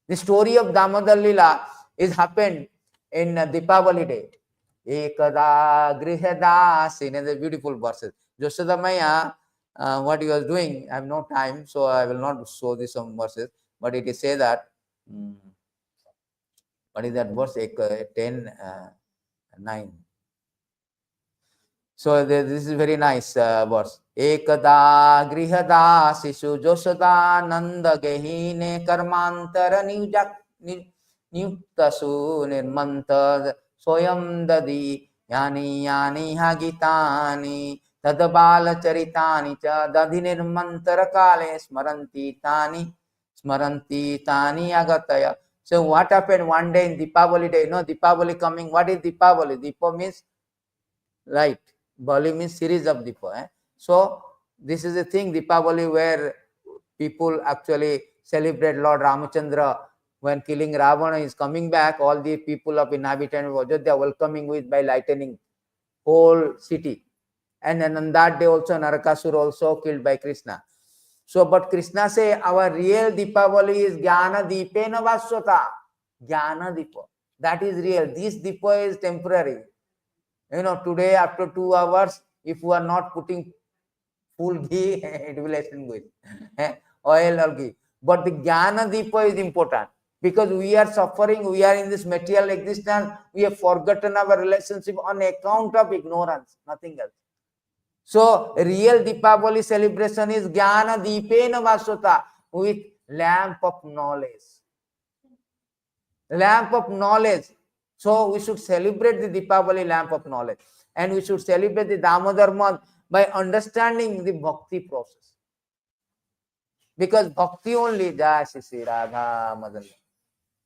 The story of Damodar Lila is happened in Deepavali day. Ekada grihadasin, and the beautiful verses. Yashoda Maya, what he was doing, I have no time, so I will not show these some verses. But it is say that, what is that verse? 10, 9. So this is very nice verse. Ekada grihada sishu Yashoda nanda gehine karmantara niyuktasu nirmanta soyam dadi yani yani hagitani tadbala charitani cha dadi nirmantara kale smaranti tani agataya. So what happened one day in Deepavali day? No, Deepavali coming. What is Deepavali? Deepa means light. Bali means series of Deepa. So this is a thing, Deepavali, where people actually celebrate Lord Ramachandra. When killing Ravana is coming back, all the people of inhabitants of Ajodhya welcoming with by lightning whole city. And then on that day also Narakasura also killed by Krishna. So, but Krishna say our real Deepavali is Jnana Deepena Vaswata. Jnana Deepa. That is real. This Deepa is temporary. You know, today after 2 hours, if you are not putting full ghee, it will extinguish. Oil or ghee. But the Jnana Deepa is important. Because we are suffering, we are in this material existence, we have forgotten our relationship on account of ignorance, nothing else. So, real Deepavali celebration is Jnana Deepena Vaswata, with lamp of knowledge. Lamp of knowledge. So, we should celebrate the Deepavali lamp of knowledge. And we should celebrate the Damodar month by understanding the bhakti process. Because bhakti only, Jai Shri Radha Madan.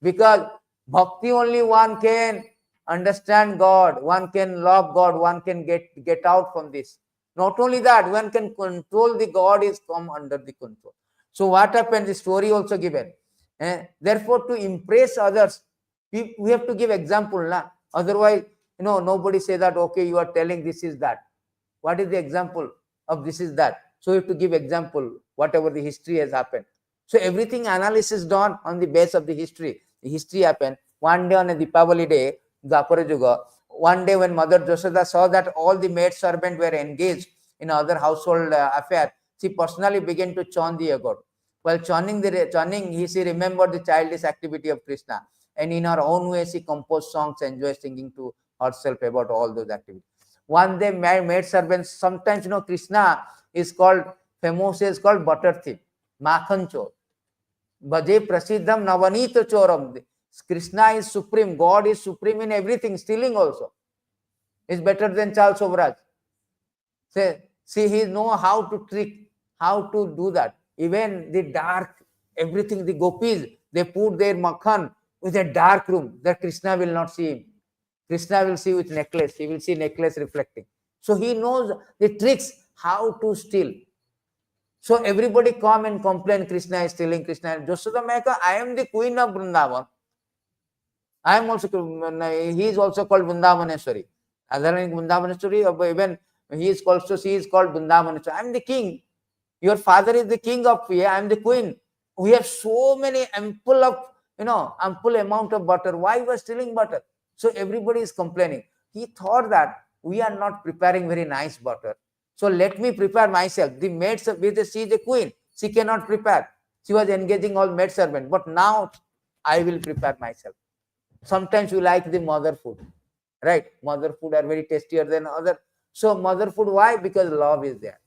Because bhakti only one can understand God, one can love God, one can get out from this. Not only that, one can control the God is come under the control. So what happened? The story also given. Therefore, to impress others, we have to give example. Otherwise, nobody say that, okay, you are telling this is that. What is the example of this is that? So you have to give example, whatever the history has happened. So everything analysis done on the base of the history. The history happened. One day on a Deepavali day, Dwapara Yuga, one day when Mother Yashoda saw that all the maid servants were engaged in other household affair, she personally began to churn the yogurt. While churning, she remembered the childish activity of Krishna. And in her own way, she composed songs, enjoyed singing to herself about all those activities. One day, maid servants, sometimes, Krishna is called, famous is called butter thief, Makhan Chor. Bhaje Prasiddham Navanita Choram. Krishna is supreme. God is supreme in everything. Stealing also is better than Charles Sobraj. See, he know how to trick, how to do that. Even the dark, everything, the gopis, they put their makhan with a dark room that Krishna will not see him. Krishna will see with necklace. He will see necklace reflecting. So he knows the tricks how to steal. So everybody come and complain Krishna is stealing, Krishna. Yashoda Maya, I am the queen of Vrindavan. I am also, he is also called Vrindavaneshwari. Other than Vrindavaneshwari, even he is called, so she is called Vrindavaneshwari. I am the king. Your father is the king of here. I am the queen. We have so many ample amount of butter. Why you are stealing butter? So everybody is complaining. He thought that we are not preparing very nice butter. So let me prepare myself. The maid, she is a queen. She cannot prepare. She was engaging all maid servants. But now I will prepare myself. Sometimes you like the mother food, right? Mother food are very tastier than other. So mother food, why? Because love is there.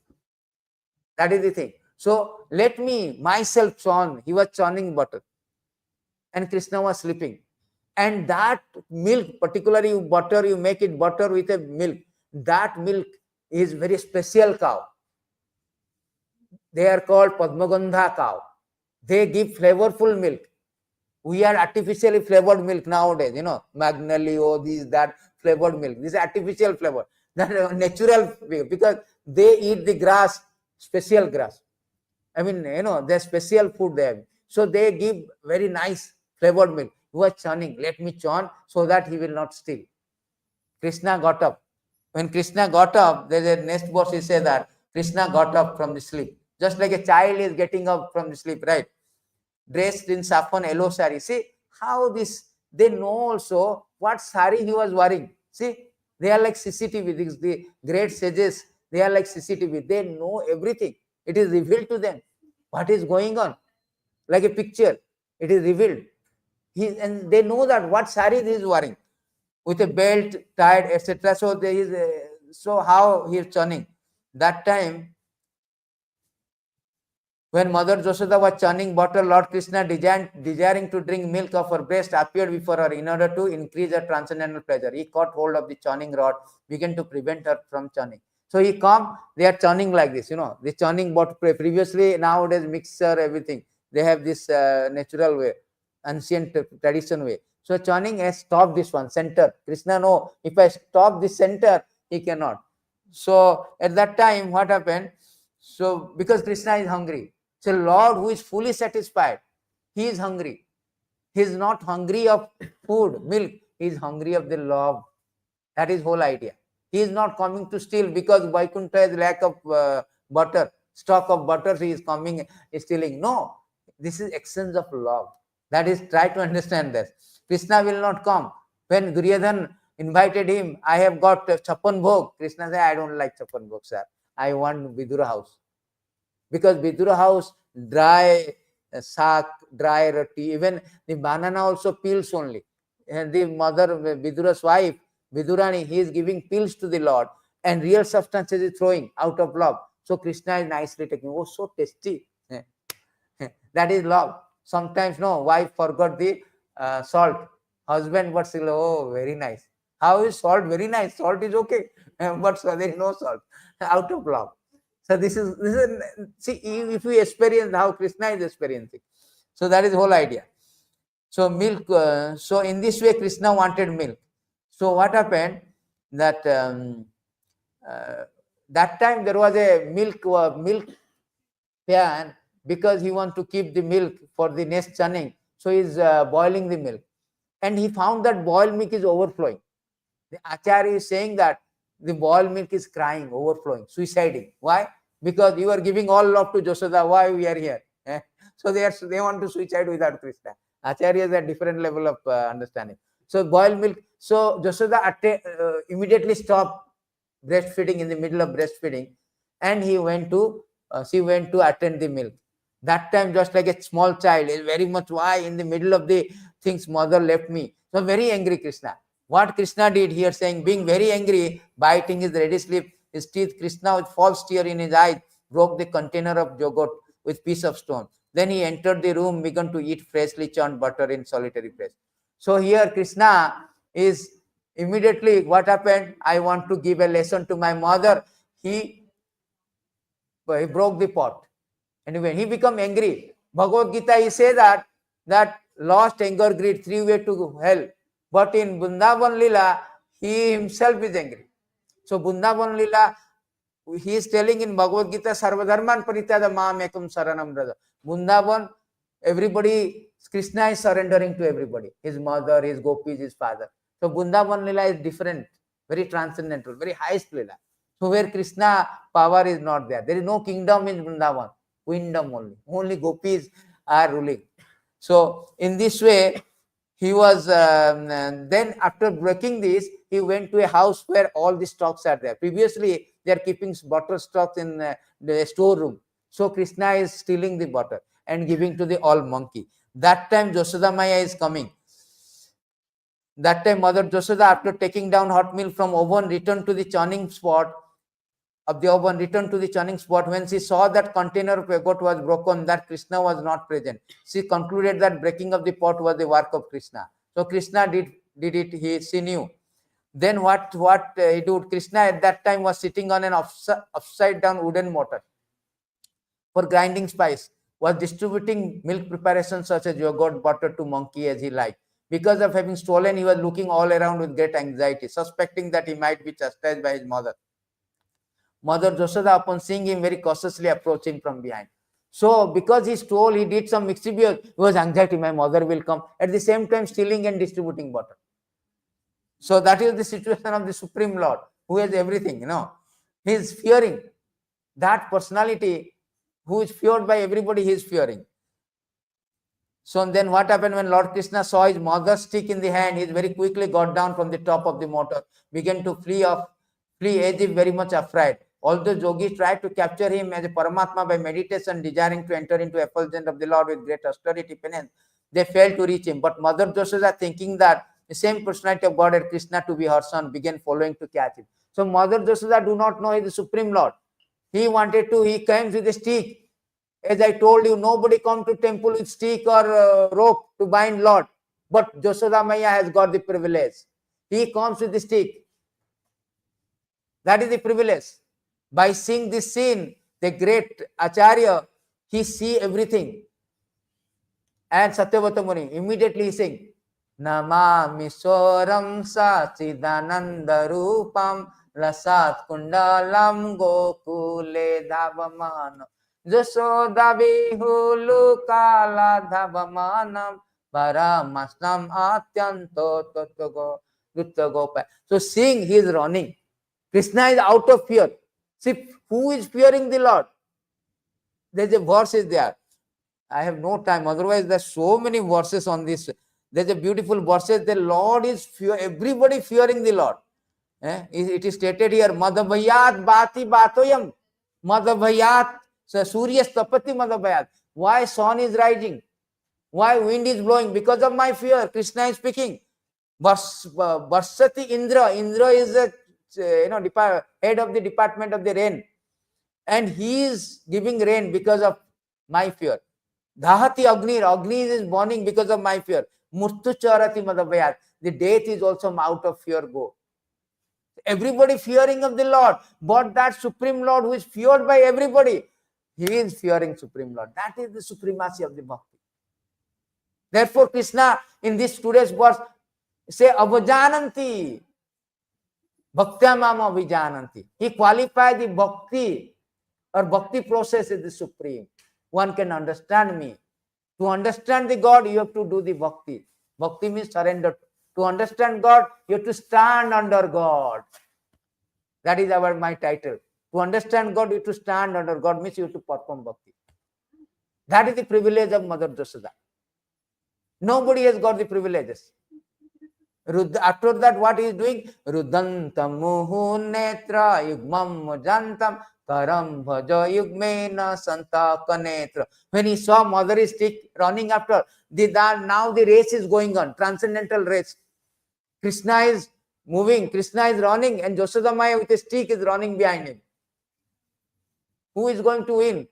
That is the thing. So let me myself churn. He was churning butter. And Krishna was sleeping. And that milk, particularly butter, you make it butter with a milk. That milk is very special cow. They are called Padmagandha cow. They give flavorful milk. We are artificially flavored milk nowadays, Magnolio, this, that flavored milk. This is artificial flavor. That natural, because they eat the grass, special grass. I mean, their special food they have. So they give very nice flavored milk. He was churning, let me churn so that he will not steal. Krishna got up. When Krishna got up, there's a next verse, he said that Krishna got up from the sleep. Just like a child is getting up from the sleep, right? Dressed in saffron yellow sari. See how this, they know also what sari he was wearing. See, they are like CCTV. The great sages, they are like CCTV. They know everything. It is revealed to them what is going on. Like a picture, it is revealed. And they know that what sari he is wearing with a belt tied, etc. So there is so how he is churning. That time, when Mother Josoda was churning butter, Lord Krishna, desiring to drink milk of her breast, appeared before her in order to increase her transcendental pleasure. He caught hold of the churning rod, began to prevent her from churning. So he come, they are churning like this, the churning butter. Previously, nowadays, mixer, everything. They have this natural way, ancient tradition way. So churning has stopped this one, center. Krishna, no, if I stop this center, he cannot. So at that time, what happened? So because Krishna is hungry. So Lord who is fully satisfied, he is hungry. He is not hungry of food, milk. He is hungry of the love. That is whole idea. He is not coming to steal because Vaikuntha has lack of butter, stock of butter. He is coming stealing. No, this is exchange of love. That is, try to understand this. Krishna will not come. When Duryodhan invited him, I have got Chapan Bhog. Krishna said, I don't like Chapan Bhog, sir. I want Vidura house. Because Vidura house, dry sack, dry roti, even the banana also peels only. And the mother, Vidura's wife, Vidurani, he is giving peels to the Lord, and real substances is throwing out of love. So Krishna is nicely taking. Oh, so tasty. That is love. Sometimes, no, wife forgot the salt. Husband, but still, oh, very nice. How is salt? Very nice. Salt is okay. But so there is no salt. Out of love. So this is see, if we experience how Krishna is experiencing. So that is the whole idea. So milk, so in this way Krishna wanted milk. So what happened that that time there was a milk pan, because he wants to keep the milk for the next churning. So he is boiling the milk, and he found that boiled milk is overflowing. The Acharya is saying that the boiled milk is crying, overflowing, suiciding. Why? Because you are giving all love to Josoda. Why we are here? So they want to suicide without Krishna. Acharyas at different level of understanding. So boiled milk. So Josoda immediately stopped breastfeeding in the middle of breastfeeding, and she went to attend the milk. That time, just like a small child, is very much, why in the middle of the things mother left me. So very angry Krishna. What Krishna did here, saying, being very angry, biting his reddish lip, his teeth, Krishna with false tear in his eyes broke the container of yogurt with piece of stone. Then he entered the room, began to eat freshly churned butter in solitary place. So here Krishna is immediately, what happened? I want to give a lesson to my mother. He broke the pot. And when he become angry, Bhagavad Gita, he says that lost, anger, greed, three way to hell. But in Vrindavan Lila, he himself is angry. So Vrindavan Lila, he is telling in Bhagavad Gita, Sarvadharman Parityada Mam Ekam Saranam Raja. Vrindavan, everybody, Krishna is surrendering to everybody. His mother, his gopis, his father. So Vrindavan Lila is different, very transcendental, very highest Lila. So where Krishna power is not there. There is no kingdom in Vrindavan. Kingdom only. Only gopis are ruling. So in this way, he was, then after breaking this, he went to a house where all the stocks are there. Previously, they are keeping butter stocks in the storeroom. So Krishna is stealing the butter and giving to the all monkey. That time Josoda Maya is coming. That time Mother Josoda, after taking down hot milk from oven, returned to the churning spot of the oven, returned to the churning spot. When she saw that container of yogurt was broken, that Krishna was not present, she concluded that breaking of the pot was the work of Krishna. So Krishna did it. She knew. Then what he did? Krishna at that time was sitting on an upside down wooden mortar for grinding spice, was distributing milk preparations such as yogurt, butter to monkey as he liked. Because of having stolen, he was looking all around with great anxiety, suspecting that he might be chastised by his mother. Mother Josoda, upon seeing him, very cautiously approached him from behind. So, because he stole, he did some mischievous, he was anxiety, my mother will come. At the same time, stealing and distributing butter. So, that is the situation of the Supreme Lord, who has everything, He is fearing. That personality, who is feared by everybody, he is fearing. So, then what happened when Lord Krishna saw his mother's stick in the hand, he very quickly got down from the top of the motor, began to flee as if very much afraid. Although yogis tried to capture him as a Paramatma by meditation, desiring to enter into effulgence of the Lord with great austerity penance, they failed to reach him. But Mother Josoda, thinking that the same personality of God had Krishna to be her son, began following to catch him. So Mother Josoda do not know he is the Supreme Lord. He came with a stick. As I told you, nobody come to temple with stick or rope to bind Lord. But Josoda Maya has got the privilege. He comes with the stick. That is the privilege. By seeing this scene, the great Acharya, he see everything. And Satyavata Muni, immediately he sing, Namami Soram Sachidananda Rupam Lasat Kundalam Gokule Davamanam Jasoda Vihulu Kala Davamanam Paramasnam Atyanto Duttagopa. So seeing he is running. Krishna is out of fear. See, who is fearing the Lord? There's a verse is there. I have no time. Otherwise, there's so many verses on this. There's a beautiful verses. The Lord is everybody fearing the Lord. It is stated here, Madhavayat Bhati Bhatoyam. Madhavayat Surya Stapati Madhavayat. Why sun is rising? Why wind is blowing? Because of my fear. Krishna is speaking. Varsati Indra. Indra is the head of the department of the rain. And he is giving rain because of my fear. Dhahati Agni. Agni is burning because of my fear. Murtu Charati Madhavayat. The death is also out of fear go. Everybody fearing of the Lord, but that Supreme Lord who is feared by everybody, he is fearing Supreme Lord. That is the supremacy of the bhakti. Therefore, Krishna in this today's verse say Avajananti. Bhaktyamam Avijananti. He qualified the bhakti or bhakti process is the supreme. One can understand me. To understand the God, you have to do the bhakti. Bhakti means surrender. To understand God, you have to stand under God. That is my title. To understand God, you have to stand under God, means you have to perform bhakti. That is the privilege of Mother Josoda. Nobody has got the privileges. After that, what he is doing? Rudantam muhu netra yugmam jantam karam bhaja yugmena santa kanetra. When he saw mother stick running after, now the race is going on, transcendental race. Krishna is moving, Krishna is running, and Josoda Maya with a stick is running behind him. Who is going to win?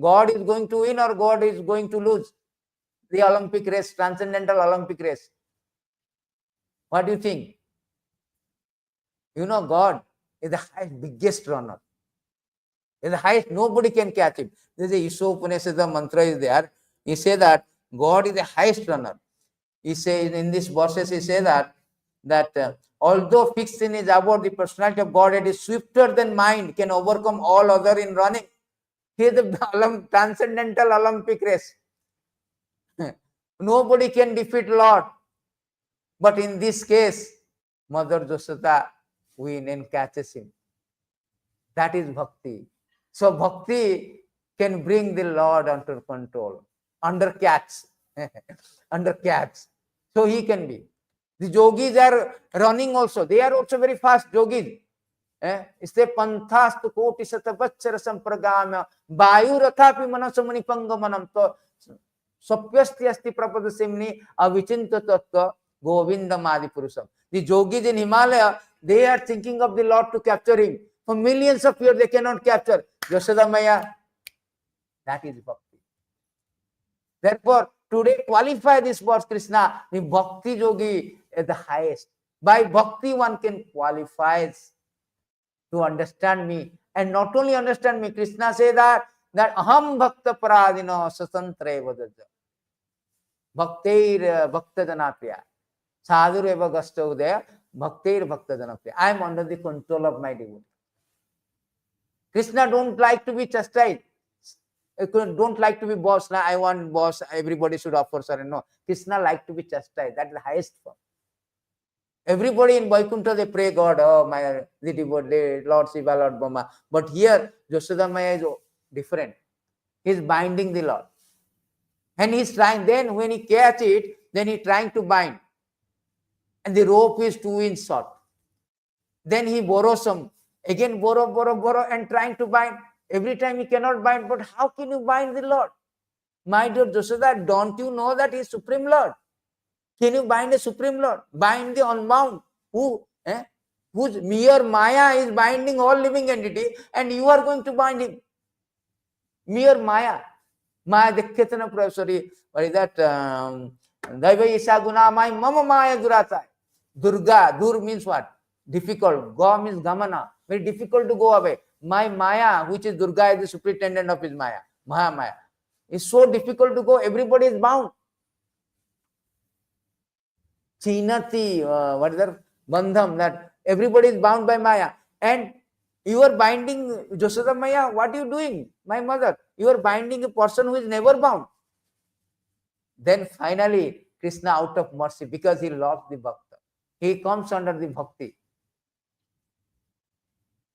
God is going to win or God is going to lose? The Olympic race, transcendental Olympic race. What do you think? God is the highest, biggest runner. Is the highest, nobody can catch him. There is a Ishopanishad mantra is there. He says that God is the highest runner. He says in this verses, he says that although fixed in his abode, the personality of Godhead is swifter than mind, can overcome all other in running. He is the transcendental Olympic race. Nobody can defeat Lord. But in this case, Mother Josoda wins and catches him. That is bhakti. So bhakti can bring the Lord under control, under catch. Under catch. So he can be. The yogis are running also. They are also very fast yogis. Iste panthastu koti satabachara sampragama vayu rathapi manasamani pangamanam to sapyasti asti prapaдаsimni avichinta tattva govindam adi purusam. The yogis in Himalaya, they are thinking of the Lord to capture him. For millions of years they cannot capture Josoda Maya. That is bhakti. Therefore, today qualify this word Krishna, the bhakti yogi at the highest. By bhakti one can qualify to understand me, and not only understand me. Krishna say that aham bhakta paradino satantre vadaja bhaktir bhakta janapriya sadhur eva gasto udaya bhaktir bhakta janapriya. I am under the control of my devotee. Krishna don't like to be chastised. Don't like to be boss. Now I want boss. Everybody should offer surrender. No, Krishna like to be chastised. That's the highest form. Everybody in Vaikuntha, they pray God, oh my, the devotee, Lord Shiva, Lord Brahma. But here, Yashoda Maya is different. He's binding the Lord. And he's trying, then when he catch it, then he's trying to bind. And the rope is 2 inches short. Then he borrows some, again borrow, and trying to bind. Every time he cannot bind, but how can you bind the Lord? My dear Yashoda, don't you know that he is Supreme Lord? Can you bind a Supreme Lord? Bind the unbound, whose mere Maya is binding all living entity, and you are going to bind him. Mere Maya. Maya Dekketana Prabhu, sorry, what is that? Daiva Isha Guna Maya Mama Maya Durata. Durga, Dur means what? Difficult. Go means Gamana. Very difficult to go away. My Maya, which is Durga, is the superintendent of his Maya. Mahamaya. It's so difficult to go. Everybody is bound. Chinati, what is that? Bandham, that everybody is bound by Maya. And you are binding Yashoda Maya. What are you doing, my mother? You are binding a person who is never bound. Then finally, Krishna, out of mercy, because he loves the Bhakta, he comes under the Bhakti.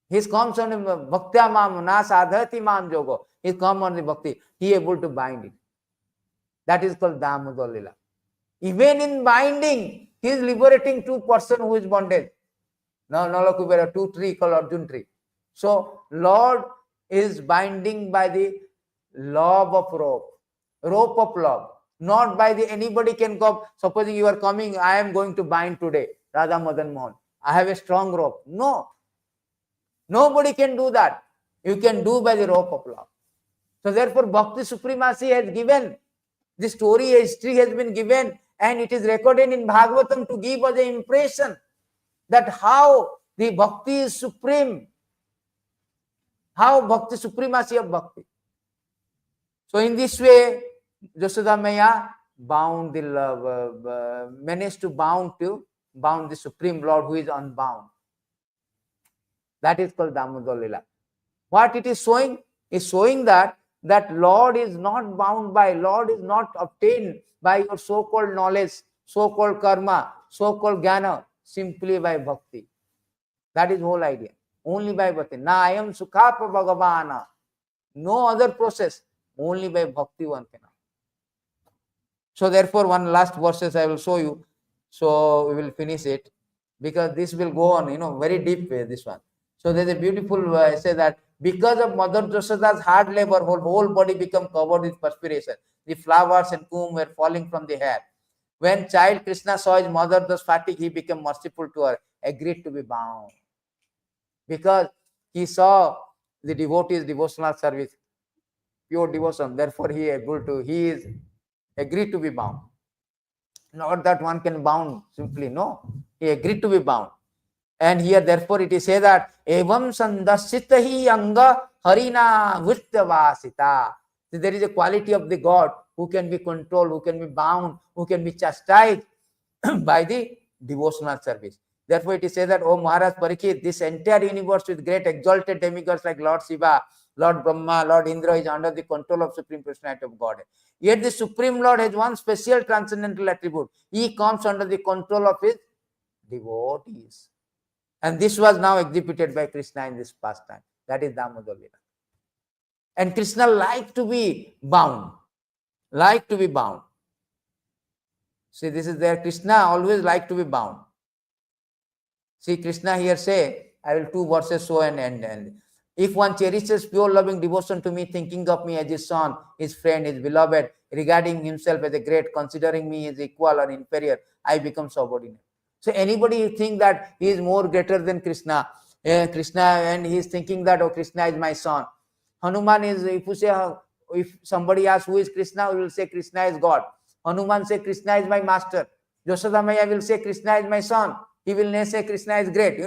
He comes under Bhaktya Mam, Na Sadhati Mam Jogo. He comes on the Bhakti. He is able to bind it. That is called Damodar Lila. Even in binding, he is liberating 2 persons who is bonded. Now, Nalakubera, 2 tree called Arjun tree. So, Lord is binding by the love of rope of love. Not by the anybody can come. Supposing you are coming, I am going to bind today, Radha Madan Mohan. I have a strong rope. No. Nobody can do that. You can do by the rope of love. So therefore, Bhakti supremacy has given. The story, history has been given, and it is recorded in Bhagavatam to give us the impression that how the Bhakti is supreme. How Bhakti, supremacy of Bhakti. So in this way, Yashoda Maya bound the love, managed to bound the Supreme Lord who is unbound. That is called Damodar Lila. What it is showing? Is showing that Lord is not bound by, Lord is not obtained by your so-called knowledge, so-called karma, so-called jnana, simply by bhakti. That is the whole idea. Only by bhakti. Na ayam sukhapa bhagavana. No other process. Only by bhakti one cannot. So therefore, one last verses I will show you. So we will finish it, because this will go on, very deep way, this one. So there's a beautiful say that because of Mother Yashoda's hard labor, her whole body became covered with perspiration. The flowers and comb were falling from the hair. When child Krishna saw his mother thus fatigued, he became merciful to her, agreed to be bound. Because he saw the devotee's devotional service, pure devotion, therefore he is agreed to be bound. Not that one can bound simply, no. He agreed to be bound. And here, therefore, it is said that evam sandasitahi anga harina vrityavasita. There is a quality of the God who can be controlled, who can be bound, who can be chastised by the devotional service. Therefore, it is said that, O Maharaj Parikshit, this entire universe with great exalted demigods like Lord Shiva, Lord Brahma, Lord Indra is under the control of Supreme Personality of God. Yet the Supreme Lord has one special transcendental attribute. He comes under the control of his devotees. And this was now exhibited by Krishna in this pastime. That is Damodar Lila. And Krishna liked to be bound. Like to be bound. See, this is there. Krishna always liked to be bound. See, Krishna here say, I will 2 verses show and end. If one cherishes pure loving devotion to me, thinking of me as his son, his friend, his beloved, regarding himself as a great, considering me as equal or inferior, I become subordinate. So anybody who think that he is more greater than Krishna, and he is thinking that, oh, Krishna is my son. Hanuman is, if you say, if somebody asks who is Krishna, we will say Krishna is God. Hanuman say Krishna is my master. Yashoda Maya will say Krishna is my son. He will never say Krishna is great.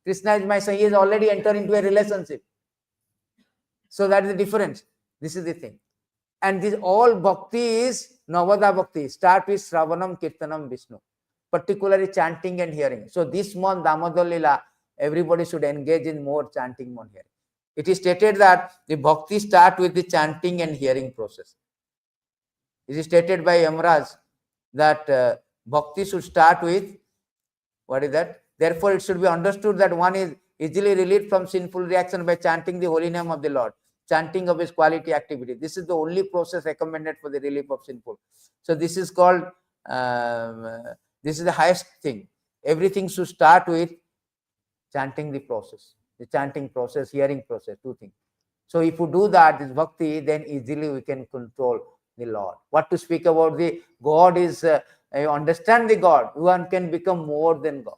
Krishna is my son. He has already entered into a relationship. So that is the difference. This is the thing. And this all bhakti is Navada bhakti. Start with Shravanam, Kirtanam, Vishnu. Particularly chanting and hearing. So this month, Damodar Lila, everybody should engage in more chanting, more hearing. It is stated that the bhakti start with the chanting and hearing process. It is stated by Yamraj that bhakti should start with, what is that? Therefore, it should be understood that one is easily relieved from sinful reaction by chanting the holy name of the Lord, chanting of his quality activity. This is the only process recommended for the relief of sinful. So this is called, this is the highest thing. Everything should start with chanting the process, the chanting process, hearing process, two things. So if you do that, this bhakti, then easily we can control the Lord. What to speak about the God is, you understand the God, one can become more than God.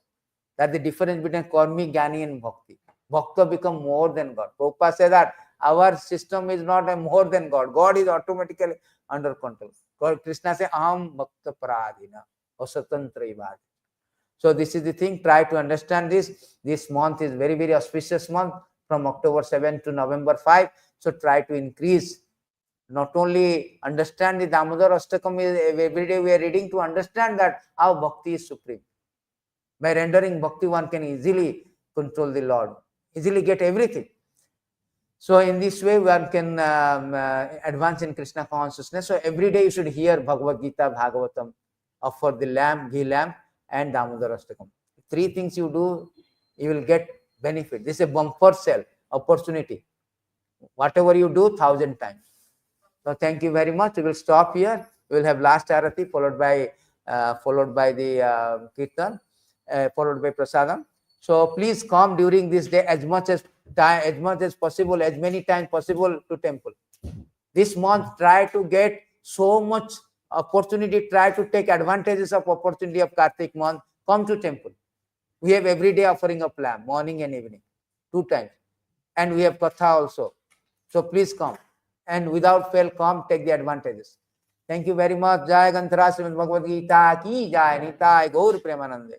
That's the difference between Karmi, Jnani and Bhakti. Bhakta become more than God. Prabhupada said that our system is not a more than God. God is automatically under control. God, Krishna says, Aham Bhakta Paradina, or Swatantra Ivadi. So this is the thing. Try to understand this. This month is very, very auspicious month from October 7 to November 5. So try to increase. Not only understand the Damodar Ashtakam, every day we are reading to understand that how bhakti is supreme. By rendering bhakti, one can easily control the Lord, easily get everything. So in this way, one can advance in Krishna consciousness. So every day you should hear Bhagavad Gita, Bhagavatam, offer the lamb, ghee lamb, and Damodar Ashtakam. Three things you do, you will get benefit. This is a bumper sell opportunity. Whatever you do, 1,000 times. So thank you very much. We will stop here. We will have last arati followed by the kirtan, followed by prasadam. So please come during this day as much as possible, as many times possible to temple. This month, try to get so much opportunity. Try to take advantages of opportunity of Kartik month. Come to temple. We have every day offering of lamb, morning and evening, 2 times, and we have katha also. So please come. And without fail, come, take the advantages. Thank you very much. Jai Ganthara Srimad Bhagavad Gita ki Jai Nitai Gaur Premanande.